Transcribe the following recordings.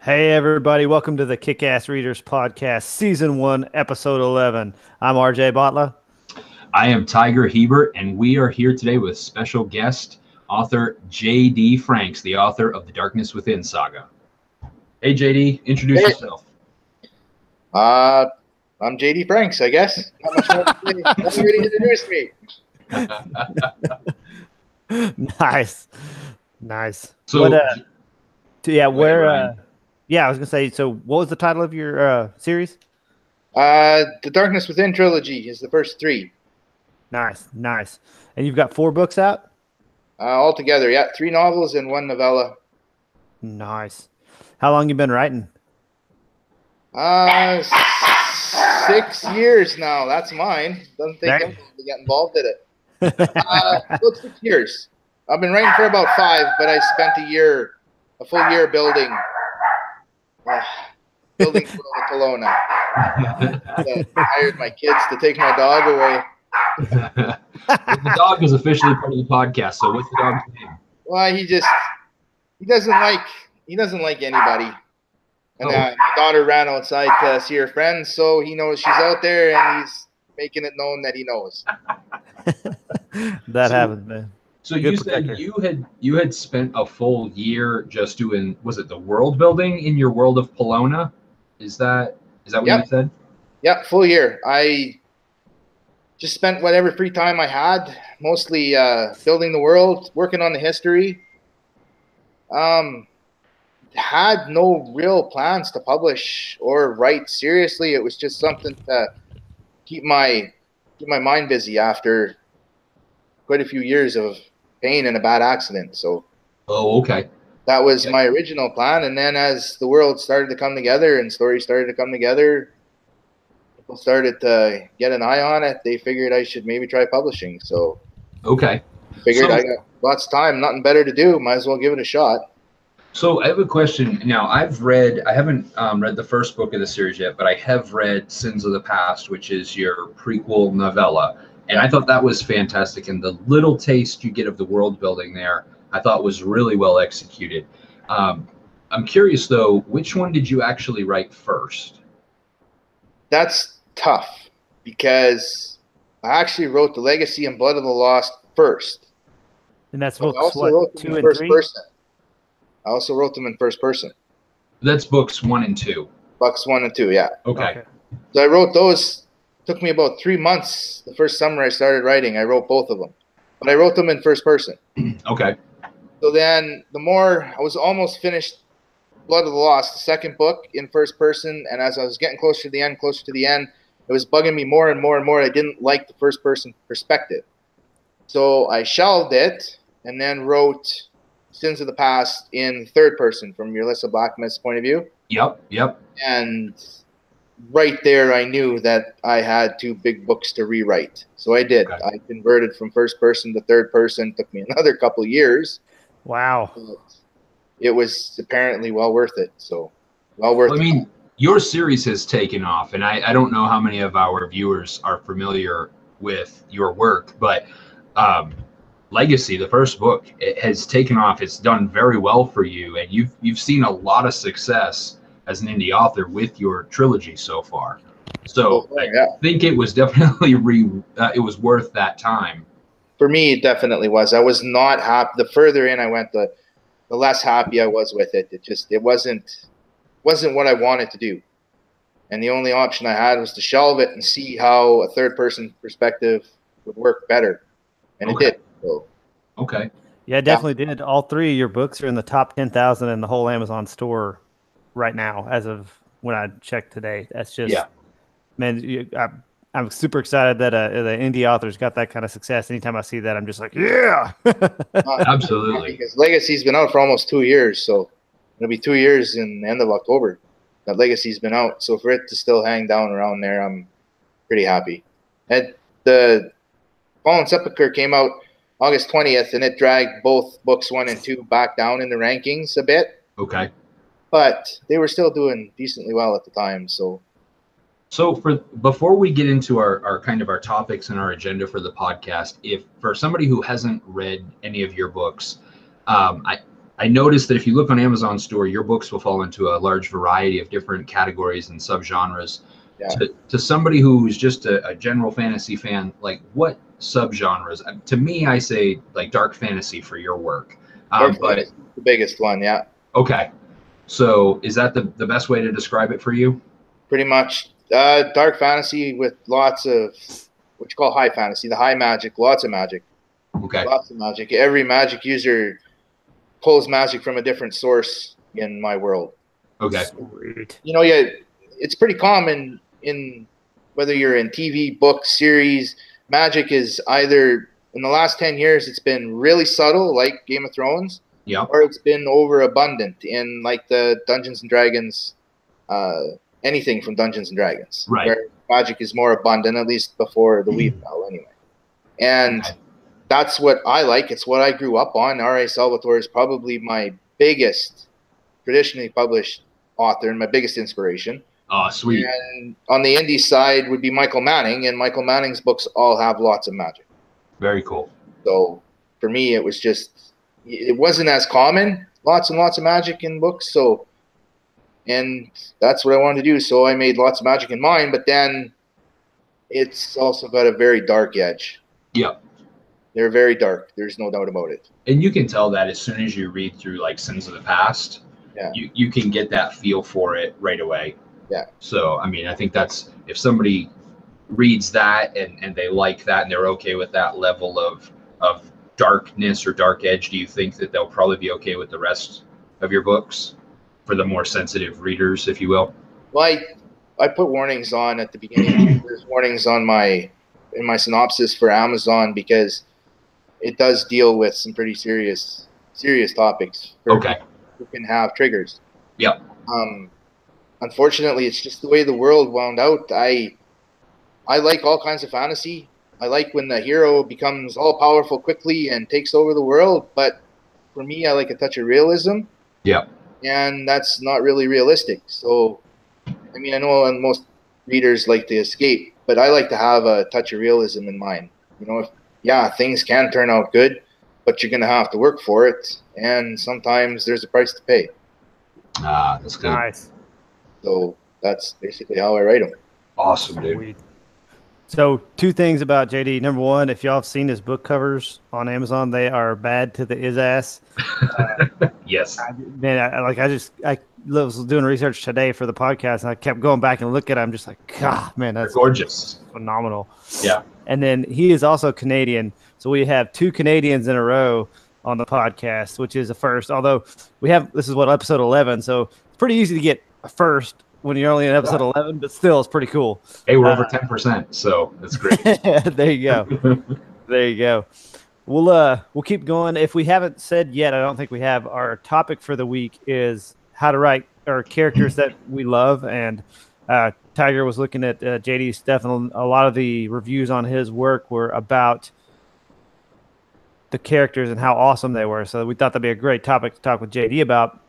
Hey everybody, welcome to the Kick-Ass Readers Podcast, Season 1, Episode 11. I'm RJ Botla. I am Tiger Hebert, and we are here today with special guest author JD Franx, the author of the Darkness Within saga. Hey JD, introduce yourself. I'm JD Franx, I guess. Not much more to say. Nobody introduced me. Nice. So, I was gonna say, so what was the title of your series? The Darkness Within trilogy is the first three. Nice. And you've got 4 books out? Altogether, yeah. 3 novels and 1 novella. Nice. How long you been writing? 6 years now. That's mine. Doesn't take anything to get involved in it. About 6 years. I've been writing for about 5, but I spent a full year building Kelowna. I hired my kids to take my dog away. The dog is officially part of the podcast. So what's the dog's name? Well, he doesn't like anybody. And my daughter ran outside to see her friends, so he knows she's out there, and he's making it known that he knows. That happens, man. So you said you had spent a full year just doing, was it the world building in your world of Kelowna? Is that what you said? Yeah, full year. I just spent whatever free time I had, mostly building the world, working on the history. Had no real plans to publish or write seriously. It was just something to keep my mind busy after quite a few years of pain and a bad accident. So that was my original plan. And then as the world started to come together and stories started to come together, people started to get an eye on it. They figured I should maybe try publishing. So I got lots of time, nothing better to do. Might as well give it a shot. So I have a question. Now I haven't read the first book of the series yet, but I have read Sins of the Past, which is your prequel novella. And I thought that was fantastic. And the little taste you get of the world building there, I thought was really well executed. I'm curious though, which one did you actually write first? That's tough because I actually wrote The Legacy and Blood of the Lost first. And that's books, what, 2 and 3? Person. I also wrote them in first person. That's books 1 and 2. Books 1 and 2, yeah. Okay. So I wrote those. Took me about 3 months. The first summer I started writing, I wrote both of them. But I wrote them in first person. Okay. So then I was almost finished Blood of the Lost, the second book in first person. And as I was getting closer to the end, it was bugging me more and more and more. I didn't like the first person perspective. So I shelved it and then wrote Sins of the Past in third person from Yulissa Blacksmith's point of view. Yep. And right there, I knew that I had 2 big books to rewrite. So I did. Okay. I converted from first person to third person. It took me another couple of years. Wow. But it was apparently well worth it. So well worth it. I mean, your series has taken off, and I don't know how many of our viewers are familiar with your work, but Legacy, the first book, it has taken off. It's done very well for you, and you've seen a lot of success as an indie author with your trilogy so far. So I think it was definitely it was worth that time. For me, it definitely was. I was not happy. The further in I went, the less happy I was with it. It wasn't what I wanted to do, and the only option I had was to shelve it and see how a third person perspective would work better, and it did. So, yeah, it definitely did. All 3 of your books are in the top 10,000 in the whole Amazon store right now, as of when I checked today. That's just, man, I'm super excited that the indie author's got that kind of success. Anytime I see that, I'm just like, yeah. Absolutely. Because Legacy's been out for almost 2 years, so it'll be 2 years in the end of October that Legacy's been out. So for it to still hang down around there, I'm pretty happy. And the Fallen Sepulchre came out August 20th, and it dragged both books 1 and 2 back down in the rankings a bit. Okay. But they were still doing decently well at the time. So before we get into our kind of our topics and our agenda for the podcast, if for somebody who hasn't read any of your books, I I noticed that if you look on Amazon store, your books will fall into a large variety of different categories and subgenres. Yeah. To somebody who's just a general fantasy fan, like what subgenres? To me, I say like dark fantasy for your work. Dark But fantasy is the biggest one, yeah. okay. So is that the best way to describe it for you? Pretty much dark fantasy with lots of what you call high fantasy, the high magic, lots of magic. Okay. Lots of magic. Every magic user pulls magic from a different source in my world. Okay. You know, yeah, it's pretty common in whether you're in TV, book, series, magic is either in the last 10 years it's been really subtle like Game of Thrones, Yeah. or it's been overabundant in like the Dungeons and Dragons, anything from Dungeons and Dragons. Right. Where magic is more abundant, at least before the Weave Bell anyway. And that's what I like. It's what I grew up on. R.A. Salvatore is probably my biggest traditionally published author and my biggest inspiration. Oh, sweet. And on the indie side would be Michael Manning, and Michael Manning's books all have lots of magic. Very cool. So for me, it was just, it wasn't as common, lots and lots of magic in books. So, and that's what I wanted to do. So I made lots of magic in mine, but then it's also got a very dark edge. Yeah. They're very dark. There's no doubt about it. And you can tell that as soon as you read through like Sins of the Past, Yeah. you can get that feel for it right away. Yeah. So, I mean, I think that's, if somebody reads that and they like that and they're okay with that level of darkness or dark edge, do you think that they'll probably be okay with the rest of your books for the more sensitive readers, if you will? Well, I put warnings on at the beginning. There's warnings on in my synopsis for Amazon because it does deal with some pretty serious topics. Okay. Who can have triggers. Yep. Unfortunately, it's just the way the world wound out. I like all kinds of fantasy. I like when the hero becomes all powerful quickly and takes over the world. But for me, I like a touch of realism. Yeah. And that's not really realistic. So, I mean, I know most readers like to escape, but I like to have a touch of realism in mind. You know, things can turn out good, but you're going to have to work for it. And sometimes there's a price to pay. Ah, that's good. Nice. So that's basically how I write them. Awesome, dude. So 2 things about JD. Number 1, if y'all have seen his book covers on Amazon, they are bad to the is-ass. Yes. I was doing research today for the podcast, and I kept going back and looking at it. I'm just like, God, man, that's gorgeous. Phenomenal. Yeah. And then he is also Canadian. So we have 2 Canadians in a row on the podcast, which is a first. Although this is episode 11. So it's pretty easy to get a first when you're only in episode 11, but still it's pretty cool. Hey, we're over 10%. So that's great. There you go. There you go. We'll keep going. If we haven't said yet, I don't think we have, our topic for the week is how to write our characters that we love. And Tiger was looking at JD's stuff, and a lot of the reviews on his work were about the characters and how awesome they were. So we thought that'd be a great topic to talk with JD about.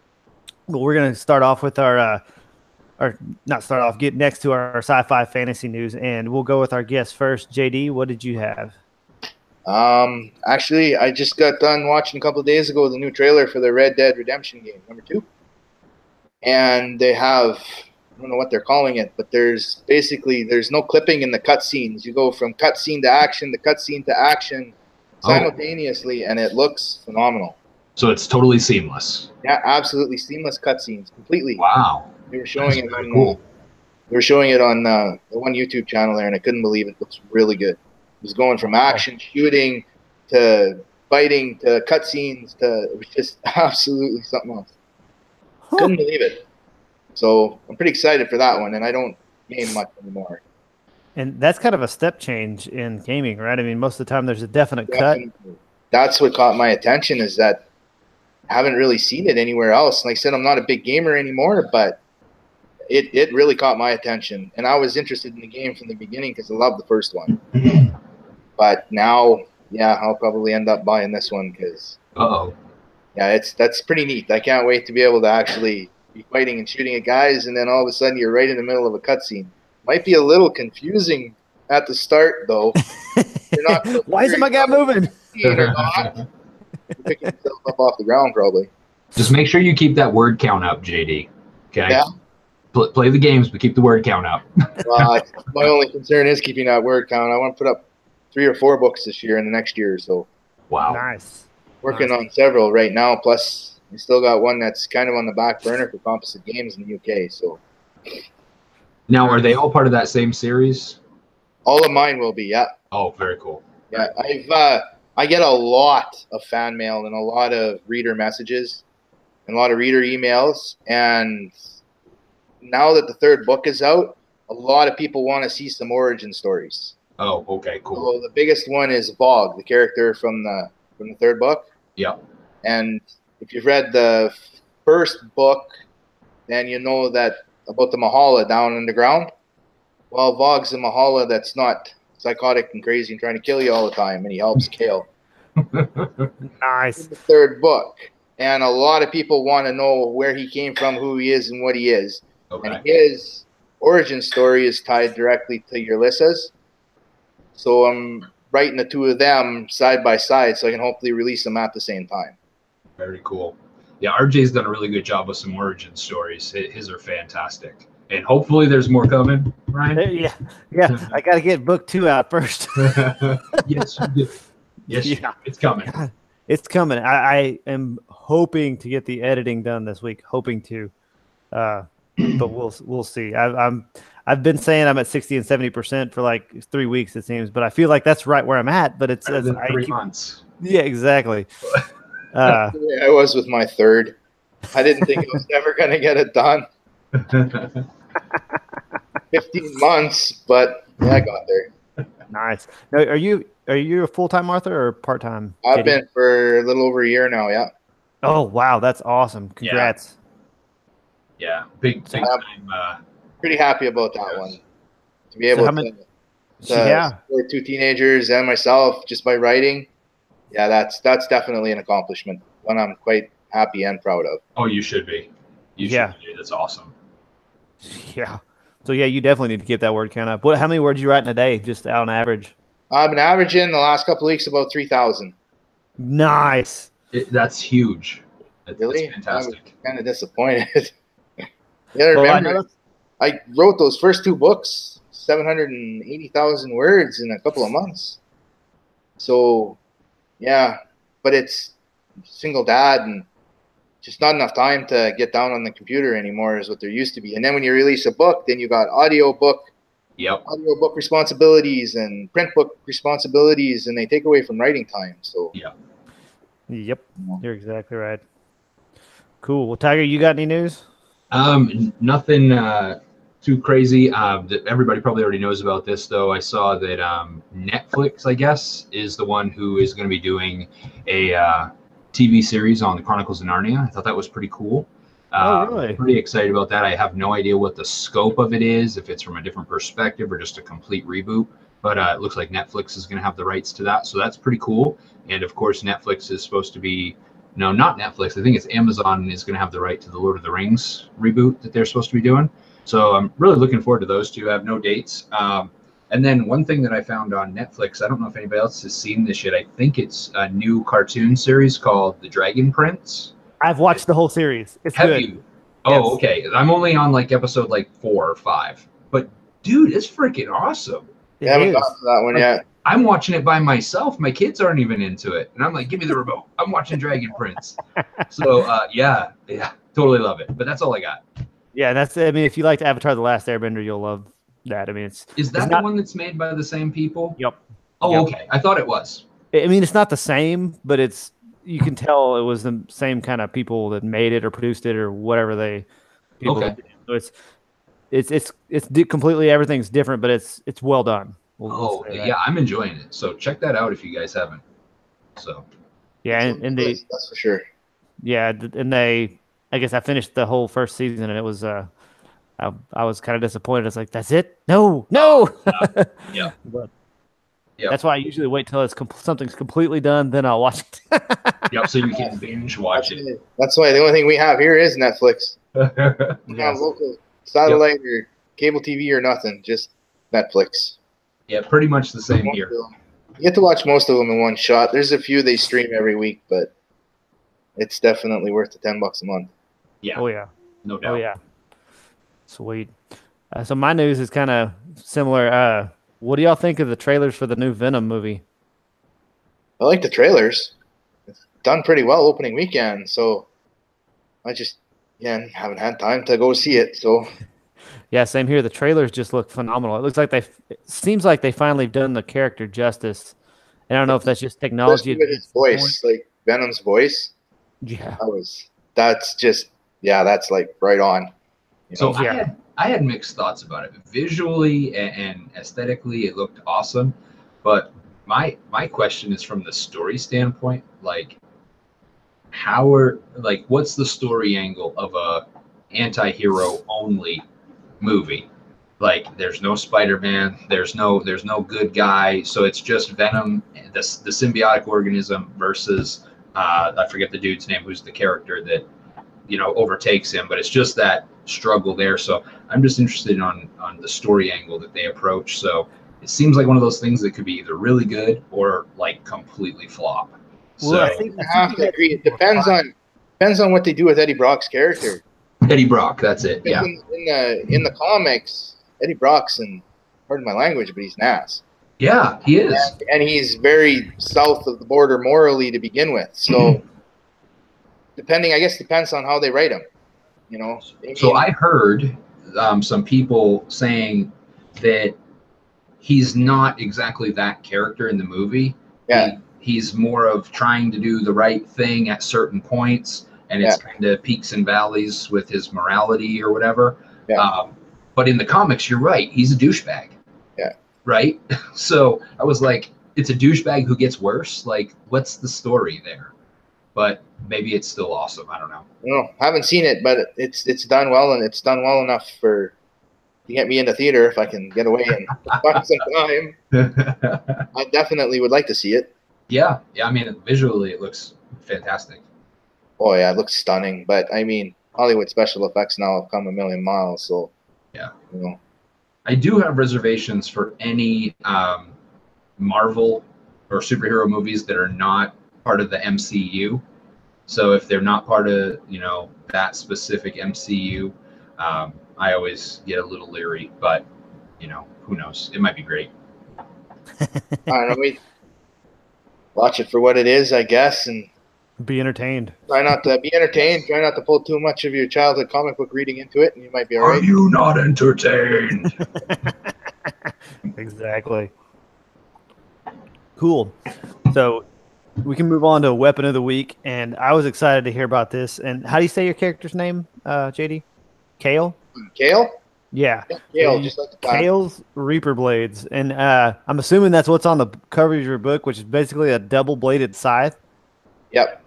But we're going to start off with get next to our sci-fi fantasy news, and we'll go with our guest first. JD, what did you have? Actually, I just got done watching a couple of days ago the new trailer for the Red Dead Redemption game, number 2. And they have, I don't know what they're calling it, but there's no clipping in the cutscenes. You go from cutscene to action simultaneously, and it looks phenomenal. So it's totally seamless. Yeah, absolutely seamless cutscenes, completely. Wow. They were showing it on cool. They were showing it on the one YouTube channel there, and I couldn't believe it. It looks really good. It was going from action, shooting, to fighting, to cutscenes, it was just absolutely something else. Couldn't believe it. So I'm pretty excited for that one, and I don't game much anymore. And that's kind of a step change in gaming, right? I mean, most of the time there's a definite cut. That's what caught my attention, is that I haven't really seen it anywhere else. Like I said, I'm not a big gamer anymore, but it really caught my attention. And I was interested in the game from the beginning because I loved the first one. But now, I'll probably end up buying this one because that's pretty neat. I can't wait to be able to actually be fighting and shooting at guys, and then all of a sudden you're right in the middle of a cutscene. Might be a little confusing at the start, though. You're not Why isn't my guy moving? You're picking yourself up off the ground, probably. Just make sure you keep that word count up, JD. Okay. Yeah. Play the games, but keep the word count up. My only concern is keeping that word count. I want to put up 3 or 4 books this year and the next year or so. Wow. Nice. Working on several right now. Plus, we still got one that's kind of on the back burner for Composite Games in the UK. So, now, are they all part of that same series? all of mine will be. Yeah. Oh, very cool. Yeah, I get a lot of fan mail and a lot of reader messages and a lot of reader emails. And now that the 3rd book is out, a lot of people want to see some origin stories. Oh, okay, cool. So the biggest one is Vogue, the character from the 3rd book. Yeah. And if you've read the 1st book, then you know that about the Mahala down underground. Well, Vogue's a Mahala that's not psychotic and crazy and trying to kill you all the time, and he helps Kale. Nice. The 3rd book, and a lot of people want to know where he came from, who he is, and what he is. Okay. And his origin story is tied directly to Ulysses. So I'm writing the 2 of them side by side, so I can hopefully release them at the same time. Very cool. Yeah, RJ's done a really good job with some origin stories. His are fantastic. And hopefully there's more coming, Ryan. Yeah. I got to get book 2 out first. Yes, you do. Yes, Yeah. it's coming. God, it's coming. I am hoping to get the editing done this week. Hoping to, but we'll see. I've been saying I'm at 60 and 70% for like 3 weeks, it seems, but I feel like that's right where I'm at. But it's 3 months. Yeah, exactly. I was with my 3rd. I didn't think I was ever going to get it done. 15 months, but yeah, I got there. Nice. Now, are you a full-time author or part-time? I've been for a little over a year now. Yeah. Oh wow, that's awesome! Congrats. Yeah, big time. Pretty happy about that one. To be able to support 2 teenagers and myself just by writing, yeah, that's definitely an accomplishment. One I'm quite happy and proud of. Oh, you should be. You should be. That's awesome. Yeah. So yeah, you definitely need to keep that word count up. How many words you write in a day, just on average? I've been averaging the last couple of weeks about 3,000. Nice. That's huge. Really? That's fantastic. I was kind of disappointed. Remember, I wrote those first 2 books, 780,000 words in a couple of months. So, yeah, but it's single dad and just not enough time to get down on the computer anymore is what there used to be. And then when you release a book, then you got audio book responsibilities and print book responsibilities, and they take away from writing time. So Yep, you're exactly right. Cool. Well, Tiger, you got any news? Nothing too crazy. Everybody probably already knows about this, though. I saw that Netflix, I guess, is the one who is going to be doing a TV series on the Chronicles of Narnia. I thought that was pretty cool. Oh, really? Pretty excited about that. I have no idea what the scope of it is, if it's from a different perspective or just a complete reboot. But it looks like Netflix is going to have the rights to that, so that's pretty cool. And of course, Netflix is supposed to be not Netflix. I think it's Amazon is going to have the right to the Lord of the Rings reboot that they're supposed to be doing. So I'm really looking forward to those 2. I have no dates. And then one thing that I found on Netflix, I don't know if anybody else has seen this yet. I think it's a new cartoon series called The Dragon Prince. I've watched the whole series. It's have good. You? Oh, okay. I'm only on like episode 4 or 5. But dude, it's freaking awesome. I haven't gotten to that one yet. I'm watching it by myself. My kids aren't even into it. And I'm like, give me the remote. I'm watching Dragon Prince. So, yeah, totally love it. But that's all I got. Yeah, if you liked Avatar The Last Airbender, you'll love that. I mean, Is that the one that's made by the same people? Yep. Oh, yep. Okay. I thought it was. I mean, it's not the same, but you can tell it was the same kind of people that made it or produced it or whatever Okay. So it's completely, everything's different, but it's well done. We'll yeah, I'm enjoying it. So check that out if you guys haven't. So yeah, and that's for sure. Yeah, and I guess I finished the whole first season, and it was I was kind of disappointed. It's like, that's it? No. Yeah. But that's why I usually wait till something's completely done, then I'll watch it. Yep, so you can binge watch it. That's why the only thing we have here is Netflix. We have local satellite or cable TV or nothing, just Netflix. Yeah, pretty much the same here. You get to watch most of them in one shot. There's a few they stream every week, but it's definitely worth the $10 a month. Yeah. Oh yeah. No doubt. Oh yeah. Sweet. So my news is kind of similar. What do y'all think of the trailers for the new Venom movie? I like the trailers. It's done pretty well opening weekend, so I just haven't had time to go see it. So Yeah, same here. The trailers just look phenomenal. It looks like it seems like they finally done the character justice. And I don't know if that's just technology. especially with his voice, like Venom's voice, Yeah. that's like right on. So I had mixed thoughts about it. Visually and aesthetically, it looked awesome, but my question is from the story standpoint, like what's the story angle of a anti-hero only movie? Like there's no Spider-Man, there's no good guy, so it's just Venom, the symbiotic organism versus I forget the dude's name who's the character that overtakes him, but it's just that struggle there. So I'm just interested on the story angle that they approach. So it seems like one of those things that could be either really good or like completely flop. Well, So I think I have to agree. It depends on what they do with Eddie Brock's character. Eddie Brock, that's it. Yeah. In the comics, Eddie Brock's, and pardon my language, but he's an ass. Yeah, he is. And he's very south of the border morally to begin with. So depends on how they write him. So I heard some people saying that he's not exactly that character in the movie. Yeah. He's more of trying to do the right thing at certain points, and it's kind of peaks and valleys with his morality or whatever. Yeah. But in the comics, you're right. He's a douchebag. Yeah. Right? So I was like, it's a douchebag who gets worse? Like, what's the story there? But maybe it's still awesome. I don't know. No, haven't seen it, but it's done well, and it's done well enough to get me into theater if I can get away and find some time. I definitely would like to see it. Yeah. I mean, visually, it looks fantastic. Oh yeah, it looks stunning. But I mean, Hollywood special effects now have come a million miles. So yeah, I do have reservations for any Marvel or superhero movies that are not part of the MCU. So if they're not part of that specific MCU, I always get a little leery. But who knows? It might be great. I don't know. We watch it for what it is, I guess, and be entertained. Try not to be entertained. Try not to pull too much of your childhood comic book reading into it, and you might be all right. Are you not entertained? Exactly. Cool. So we can move on to Weapon of the Week, and I was excited to hear about this. And how do you say your character's name, JD? Kale? Kale? Yeah. Kale, just like the time. Kale's Reaper Blades. And I'm assuming that's what's on the cover of your book, which is basically a double-bladed scythe. Yep.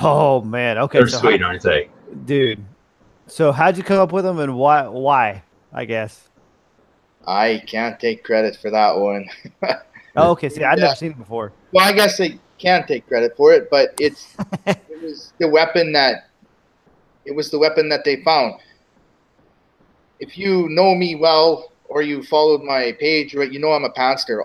Oh, man. Okay. They're sweet, aren't they? Dude. So how'd you come up with them, and why, I guess? I can't take credit for that one. Oh, okay. See, I've never seen it before. Well, I guess I can take credit for it, but it was the weapon that they found. If you know me well, or you followed my page, right, I'm a pantster.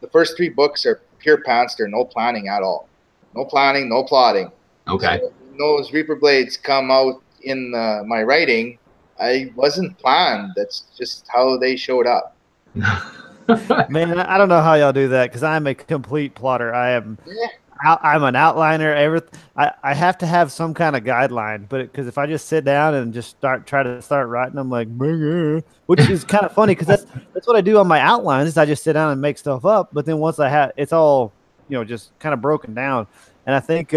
The first 3 books are pure pantster, no planning at all. No planning, no plotting. Okay. So when those Reaper Blades come out in my writing, I wasn't planned. That's just how they showed up. Man, I don't know how y'all do that, because I'm a complete plotter. I'm an outliner. I have to have some kind of guideline, but because if I just sit down and just try to start writing, I'm like, which is kind of funny, because that's what I do on my outlines. Is I just sit down and make stuff up, but then once I have, it's all just kind of broken down. And I think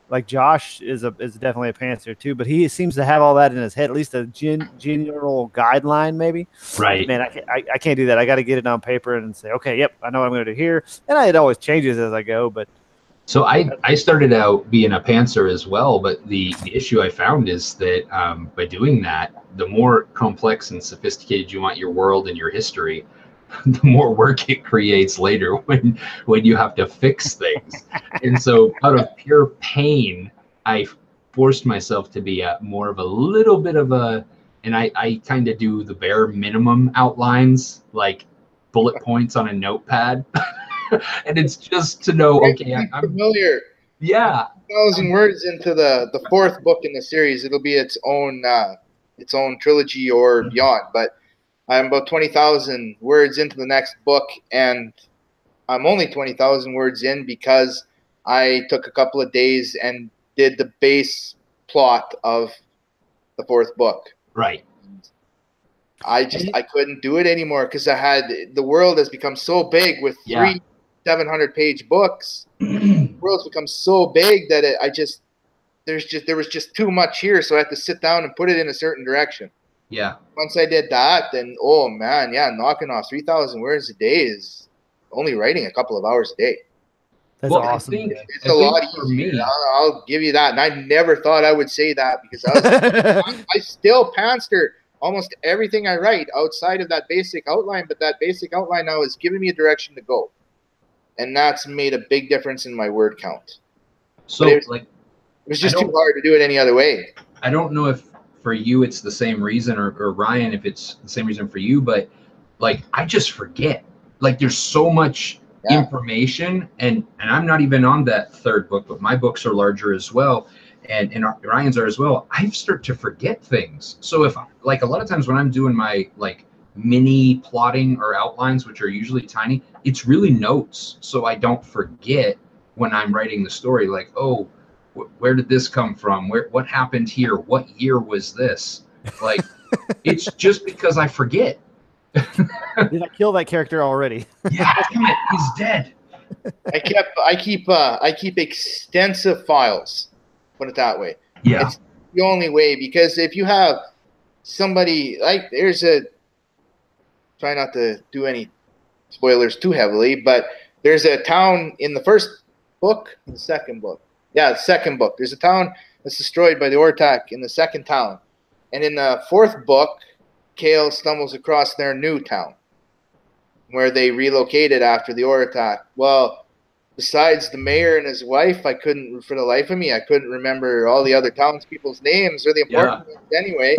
like Josh is definitely a pantser too, but he seems to have all that in his head, at least a general guideline, maybe. Right. Man, I can't do that. I got to get it on paper and say, okay, yep, I know what I'm going to do here. And it always changes as I go, but. So I started out being a pantser as well, but the issue I found is that by doing that, the more complex and sophisticated you want your world and your history, the more work it creates later when you have to fix things. And so out of pure pain, I forced myself to be more of a little bit of and I kind of do the bare minimum outlines, like bullet points on a notepad. And it's just to know, okay, I'm familiar. Yeah. 1,000 words into the fourth book in the series. It'll be its own trilogy or beyond. But I'm about 20,000 words into the next book, and I'm only 20,000 words in because I took a couple of days and did the base plot of the fourth book. Right. I couldn't do it anymore because the world has become so big with three 700-page books. The world's become so big that there was just too much here, so I had to sit down and put it in a certain direction. Yeah. Once I did that, then oh man, yeah, knocking off 3,000 words a day is only writing a couple of hours a day. That's awesome. It's a lot easier. I'll give you that. And I never thought I would say that because I still panster almost everything I write outside of that basic outline, but that basic outline now is giving me a direction to go. And that's made a big difference in my word count. So it was just too hard to do it any other way. I don't know if for you it's the same reason, or Ryan, if it's the same reason for you, but like I just forget. Like there's so much information, and I'm not even on that third book, but my books are larger as well, and Ryan's are as well. I start to forget things. So if like a lot of times when I'm doing my like mini plotting or outlines, which are usually tiny, it's really notes, so I don't forget when I'm writing the story. Like, oh, where did this come from? What happened here? What year was this? Like, it's just because I forget. Did I kill that character already? Yeah, damn it, he's dead. I keep extensive files. Put it that way. Yeah, it's the only way, because if you have somebody like try not to do any spoilers too heavily, but there's a town in the first book, the second book. Yeah, the second book. There's a town that's destroyed by the ore attack in the second town, and in the fourth book, Kale stumbles across their new town, where they relocated after the ore attack. Well, besides the mayor and his wife, for the life of me, I couldn't remember all the other townspeople's names or the important ones anyway.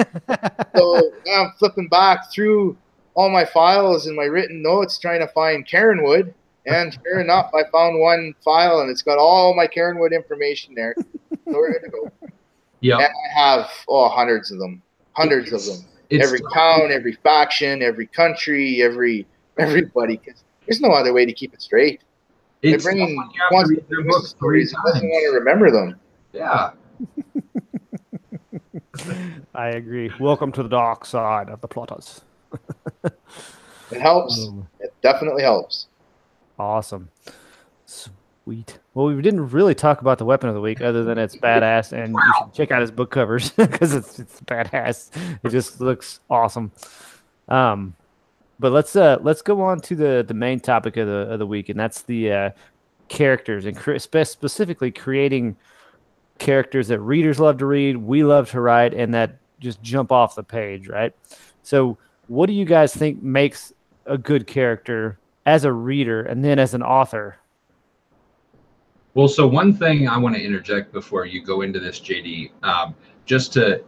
So now I'm flipping back through all my files and my written notes trying to find Karenwood. And sure enough, I found one file, and it's got all my Karenwood information there. So we're good to go. Yeah. And I have hundreds of them. Hundreds of them. Every town, every faction, every country, everybody. Because there's no other way to keep it straight. It's They're bringing stories. It doesn't want to remember them. Yeah. I agree. Welcome to the dark side of the plotters. It helps. It definitely helps. Awesome. Sweet. Well, we didn't really talk about the weapon of the week other than it's badass, and you should check out his book covers because it's badass. It just looks awesome. But let's go on to the main topic of the week, and that's the characters, and specifically creating characters that readers love to read, we love to write, and that just jump off the page, right? So what do you guys think makes a good character as a reader and then as an author? Well, so one thing I want to interject before you go into this, JD, just to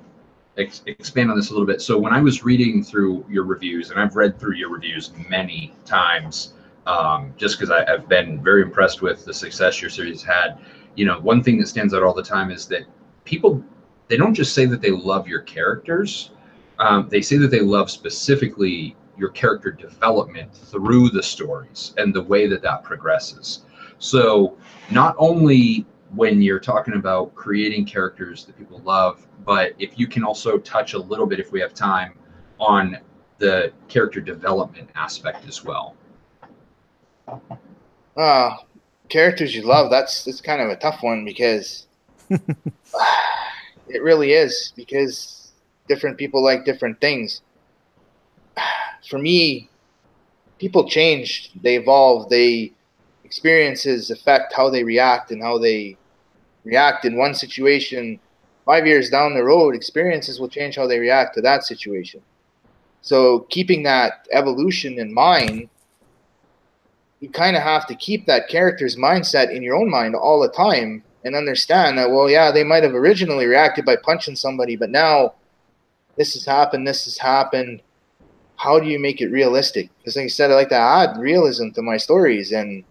expand on this a little bit. So when I was reading through your reviews, and I've read through your reviews many times, just because I've been very impressed with the success your series had. You know, one thing that stands out all the time is that people, they don't just say that they love your characters. They say that they love specifically your character development through the stories and the way that progresses. So not only when you're talking about creating characters that people love, but if you can also touch a little bit, if we have time, on the character development aspect as well. Characters you love, it's kind of a tough one, because it really is, because different people like different things. For me, people change, they evolve, experiences affect how they react, and how they react in one situation 5 years down the road, experiences will change how they react to that situation. So keeping that evolution in mind, you kind of have to keep that character's mindset in your own mind all the time, and understand that, well, yeah, they might have originally reacted by punching somebody, but now this has happened. How do you make it realistic? Because like I said, I like to add realism to my stories, and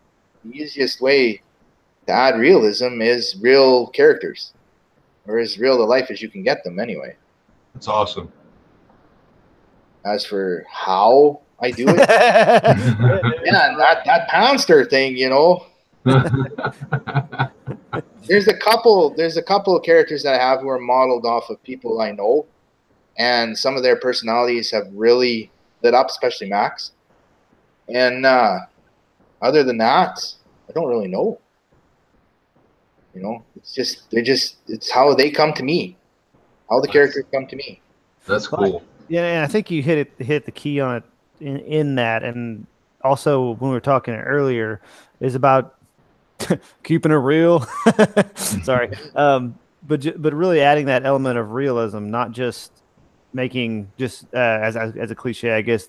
the easiest way to add realism is real characters, or as real to life as you can get them anyway. That's awesome. As for how I do it, yeah, that Poundster thing, you know. There's a couple of characters that I have who are modeled off of people I know, and some of their personalities have really lit up, especially Max. And other than that, I don't really know. You know, it's how they come to me, how the characters come to me. That's cool. Yeah, and I think you hit the key on it in that, and also when we were talking earlier, is about keeping it real. Sorry, but really adding that element of realism, not just making just as a cliche, I guess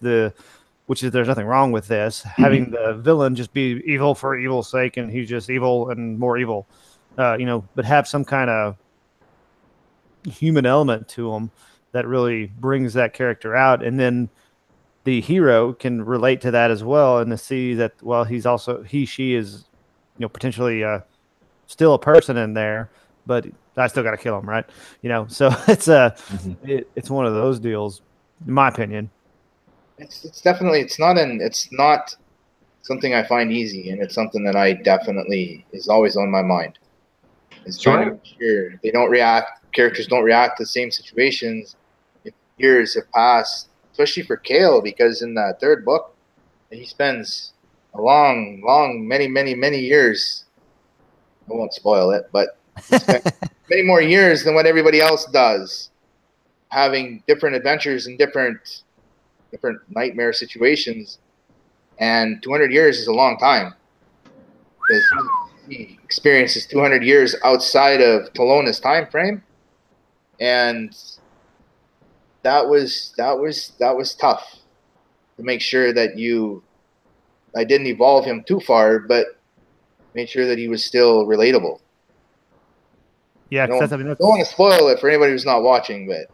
which is there's nothing wrong with this, having the villain just be evil for evil's sake, and he's just evil and more evil, you know, but have some kind of human element to him that really brings that character out, and then the hero can relate to that as well, and to see that, well, she is, you know, potentially still a person in there, but I still got to kill him, right? You know, so it's it's one of those deals, in my opinion. It's definitely it's not something I find easy, and it's something that I definitely is always on my mind. It's trying to make sure characters don't react to the same situations if years have passed, especially for Kale, because in that third book, he spends a many years. I won't spoil it, but he spends many more years than what everybody else does, having different adventures and different nightmare situations. And 200 years is a long time, because he experiences 200 years outside of Talona's time frame, and that was tough to make sure that I didn't evolve him too far, but made sure that he was still relatable. Yeah, don't want to spoil it for anybody who's not watching, but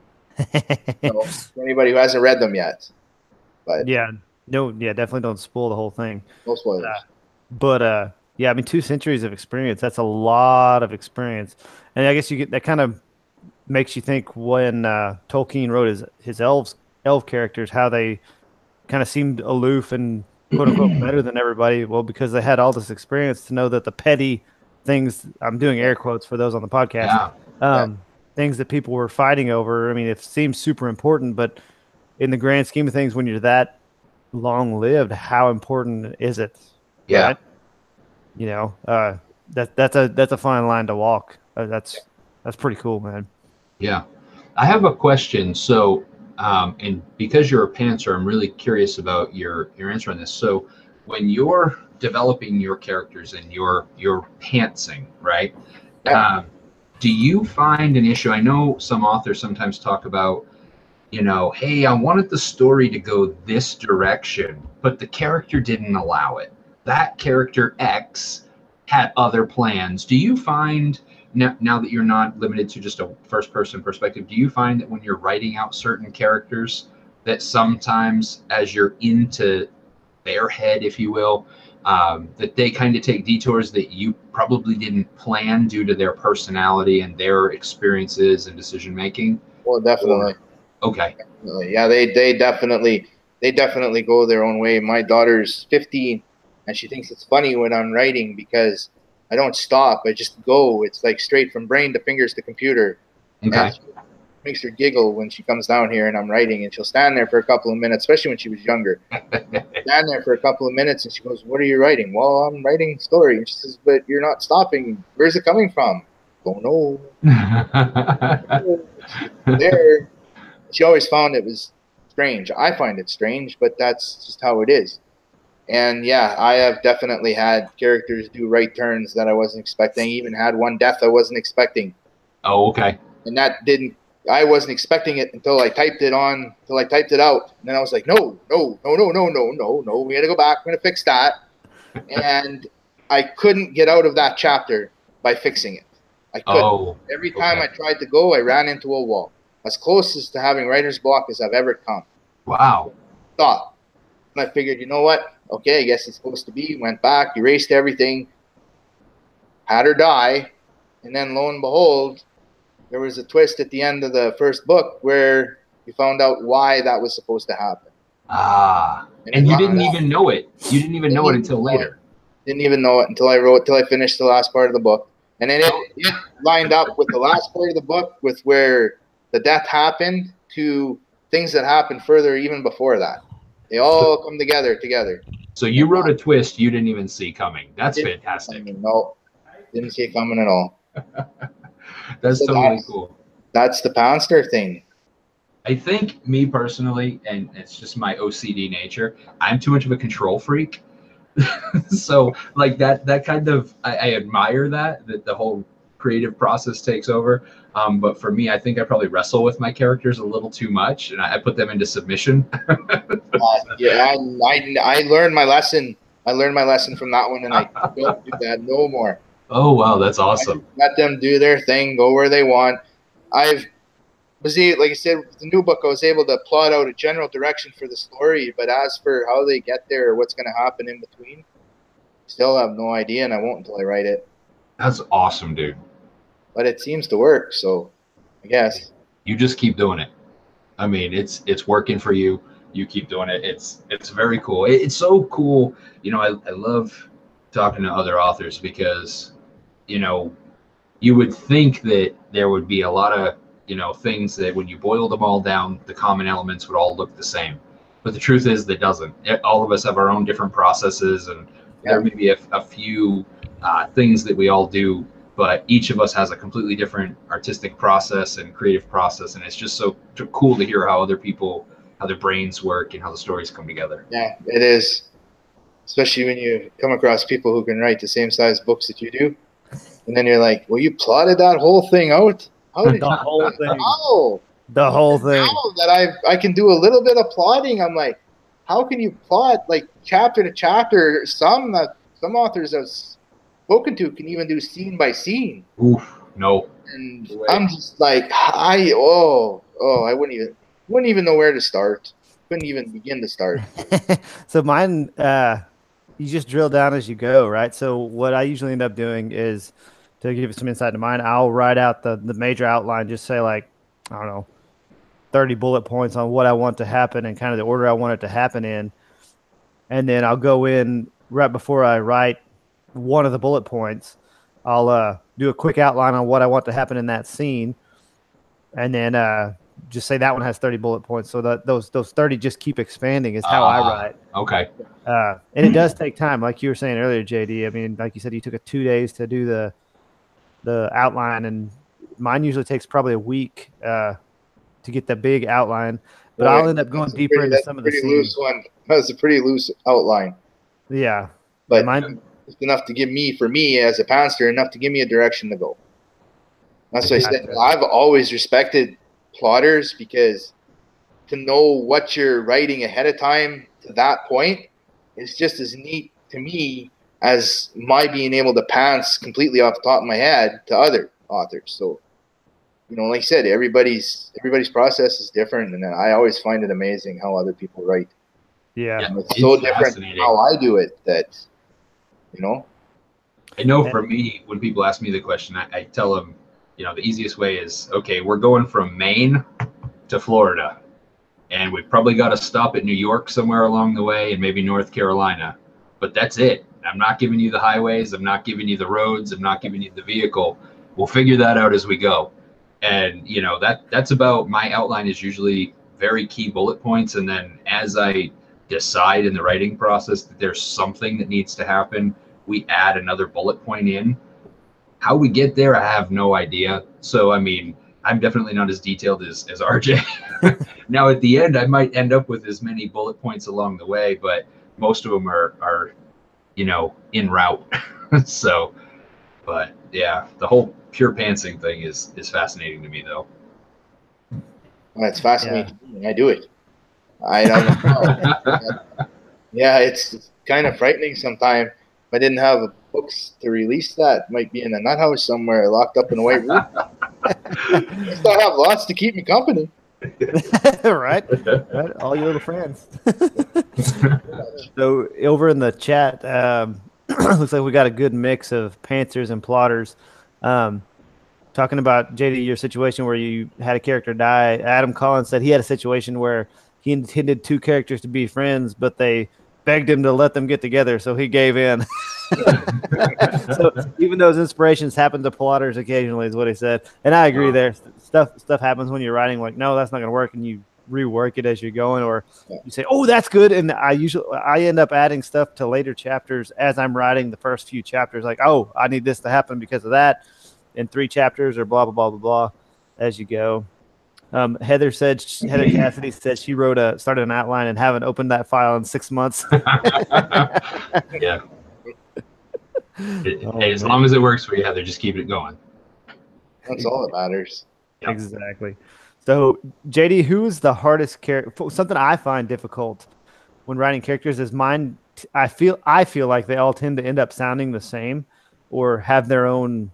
for anybody who hasn't read them yet. But yeah, definitely don't spoil the whole thing. No spoilers. But yeah, I mean, 2 centuries of experience, that's a lot of experience. And I guess that kind of makes you think when Tolkien wrote his elf characters, how they kind of seemed aloof and quote unquote better than everybody. Well, because they had all this experience to know that the petty things, I'm doing air quotes for those on the podcast, things that people were fighting over. I mean, it seems super important, but in the grand scheme of things, when you're that long lived, how important is it? Yeah. Right? You know, that's a fine line to walk. That's pretty cool, man. Yeah. I have a question. So, and because you're a pantser, I'm really curious about your answer on this. So when you're developing your characters and you're pantsing, right? Yeah. Do you find an issue? I know some authors sometimes talk about, you know, hey, I wanted the story to go this direction, but the character didn't allow it. That character X had other plans. Do you find, now that you're not limited to just a first-person perspective, do you find that when you're writing out certain characters that sometimes as you're into their head, if you will, that they kind of take detours that you probably didn't plan due to their personality and their experiences and decision-making? Well, definitely. Okay. Definitely. Yeah, they definitely go their own way. My daughter's 15, and she thinks it's funny when I'm writing because I don't stop. I just go. It's like straight from brain to fingers to computer. Okay. And it makes her giggle when she comes down here and I'm writing, and she'll stand there for a couple of minutes, especially when she was younger. Stand there for a couple of minutes, and she goes, "What are you writing?" "Well, I'm writing story." And she says, "But you're not stopping. Where's it coming from?" "Don't know." There. She always found it was strange. I find it strange, but that's just how it is. And yeah, I have definitely had characters do right turns that I wasn't expecting. Even had one death I wasn't expecting. Oh, okay. And I wasn't expecting it until I typed it out. And then I was like, no, we got to go back. We're going to fix that. And I couldn't get out of that chapter by fixing it. I couldn't. Oh, Every time I tried to go, I ran into a wall. As close as to having writer's block as I've ever come. Wow. Thought. And I figured, you know what? Okay, I guess it's supposed to be. Went back, erased everything. had her die, and then lo and behold, there was a twist at the end of the first book where you found out why that was supposed to happen. And you didn't even know it. You didn't even know it until later. Didn't even know it until I finished the last part of the book. And then it lined up with the last part of the book with where the death happened to things that happened further even before that. They all come together. So you wrote a twist you didn't even see coming. That's fantastic. No, didn't see it coming at all. That's totally cool. That's the Panster thing. I think me personally, and it's just my OCD nature, I'm too much of a control freak. So like that kind of, I admire that the whole creative process takes over. But for me, I think I probably wrestle with my characters a little too much, and I put them into submission. I learned my lesson. I learned my lesson from that one, and I don't do that no more. Oh wow, that's awesome. Let them do their thing, go where they want. Like I said, with the new book, I was able to plot out a general direction for the story, but as for how they get there or what's going to happen in between, still have no idea, and I won't until I write it. That's awesome, dude. But it seems to work, so I guess. You just keep doing it. I mean, it's working for you. You keep doing it. It's very cool. It's so cool. You know, I love talking to other authors because, you know, you would think that there would be a lot of, you know, things that when you boil them all down, the common elements would all look the same. But the truth is that doesn't. All of us have our own different processes, and there may be a few things that we all do, but each of us has a completely different artistic process and creative process. And it's just so cool to hear how other people, how their brains work and how the stories come together. Yeah, it is. Especially when you come across people who can write the same size books that you do. And then you're like, well, you plotted that whole thing out? How did the whole thing. How? The whole thing. Now that I can do a little bit of plotting, I'm like, how can you plot like chapter to chapter? Some authors I've spoken to can even do scene by scene. Oof, no. And I'm just like, I wouldn't even know where to start. Couldn't even begin to start. So mine, you just drill down as you go, right? So what I usually end up doing is, to give you some insight into mine, I'll write out the major outline, just say like, I don't know, 30 bullet points on what I want to happen and kind of the order I want it to happen in. And then I'll go in right before I write one of the bullet points. I'll do a quick outline on what I want to happen in that scene. And then just say that one has 30 bullet points. So that those 30 just keep expanding is how I write. Okay. And it does take time. Like you were saying earlier, JD, I mean, like you said, you took 2 days to do the outline, and mine usually takes probably a week to get the big outline, but I'll end up going deeper into some of the scenes. That's a pretty loose outline. Yeah. But mine, it's enough to give me, for me as a panster, enough to give me a direction to go. That's what I said. I've always respected plotters, because to know what you're writing ahead of time to that point is just as neat to me as my being able to pants completely off the top of my head to other authors. So, you know, like I said, everybody's process is different, and I always find it amazing how other people write. Yeah, and it's so different from how I do it that, you know. I know for me, when people ask me the question, I tell them, you know, the easiest way is, okay, we're going from Maine to Florida, and we've probably got to stop at New York somewhere along the way, and maybe North Carolina, but that's it. I'm not giving you the highways. I'm not giving you the roads. I'm not giving you the vehicle. We'll figure that out as we go. And, you know, that's about, my outline is usually very key bullet points. And then as I decide in the writing process that there's something that needs to happen, we add another bullet point in. How we get there, I have no idea. So, I mean, I'm definitely not as detailed as RJ. Now, at the end, I might end up with as many bullet points along the way, but most of them are you know, en route. So, but yeah, the whole pure pantsing thing is fascinating to me, though. Well, it's fascinating. Yeah. I do it. I don't know. Yeah, it's kind of frightening sometimes. If I didn't have books to release, that might be in a nut house somewhere, locked up in a white room. I still have lots to keep me company. right? All your little friends. So over in the chat, looks like we got a good mix of pantsers and plotters. Talking about JD, your situation where you had a character die. Adam Collins said he had a situation where he intended two characters to be friends, but they begged him to let them get together, so he gave in. So even those inspirations happen to plotters occasionally, is what he said, and I agree. There, stuff happens when you're writing. Like, no, that's not going to work, and you rework it as you're going, or you say, "Oh, that's good." And I end up adding stuff to later chapters as I'm writing the first few chapters. Like, oh, I need this to happen because of that in 3 chapters, or blah blah blah blah blah, as you go. Heather Cassidy said she started an outline and haven't opened that file in 6 months. Yeah. Hey, as long as it works for you, Heather, just keep it going. That's all that matters. Yep. Exactly. So, JD, who is the hardest character? Something I find difficult when writing characters is mine. I feel like they all tend to end up sounding the same, or have their own,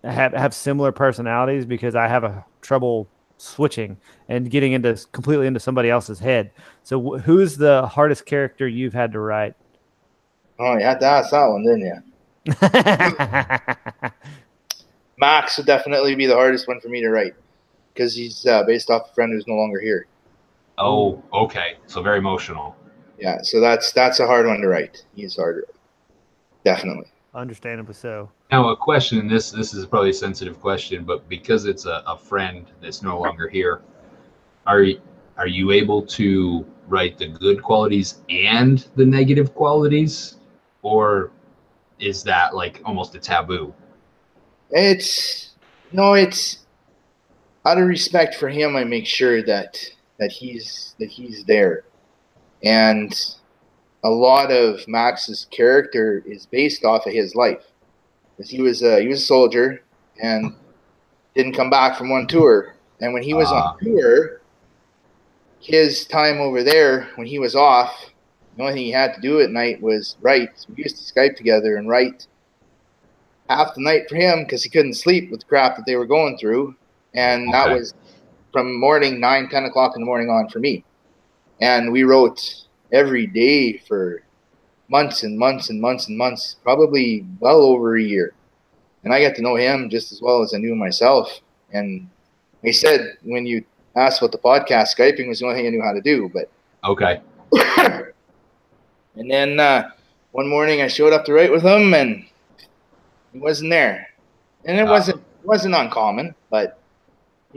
have similar personalities, because I have a trouble switching and getting completely into somebody else's head. So, who's the hardest character you've had to write? Oh, you had to ask that one, didn't you? Max would definitely be the hardest one for me to write, because he's based off a friend who's no longer here. Oh, okay. So very emotional. Yeah, so that's a hard one to write. He's harder, definitely. Understandably so. Now, a question, and this is probably a sensitive question, but because it's a friend that's no longer here, are you able to write the good qualities and the negative qualities, or is that like almost a taboo? It's out of respect for him. I make sure that he's there, and a lot of Max's character is based off of his life, because he was a soldier and didn't come back from one tour, and when he was on tour, his time over there when he was off, the only thing he had to do at night was write. We used to Skype together and write half the night for him, because he couldn't sleep with the crap that they were going through. And that was from morning 9, 10 o'clock in the morning on for me. And we wrote every day for months and months and months and months, probably well over a year. And I got to know him just as well as I knew myself. And he said, when you asked about the podcast, Skyping was the only thing I knew how to do. But okay. And then one morning I showed up to write with him, and he wasn't there. And it wasn't uncommon, but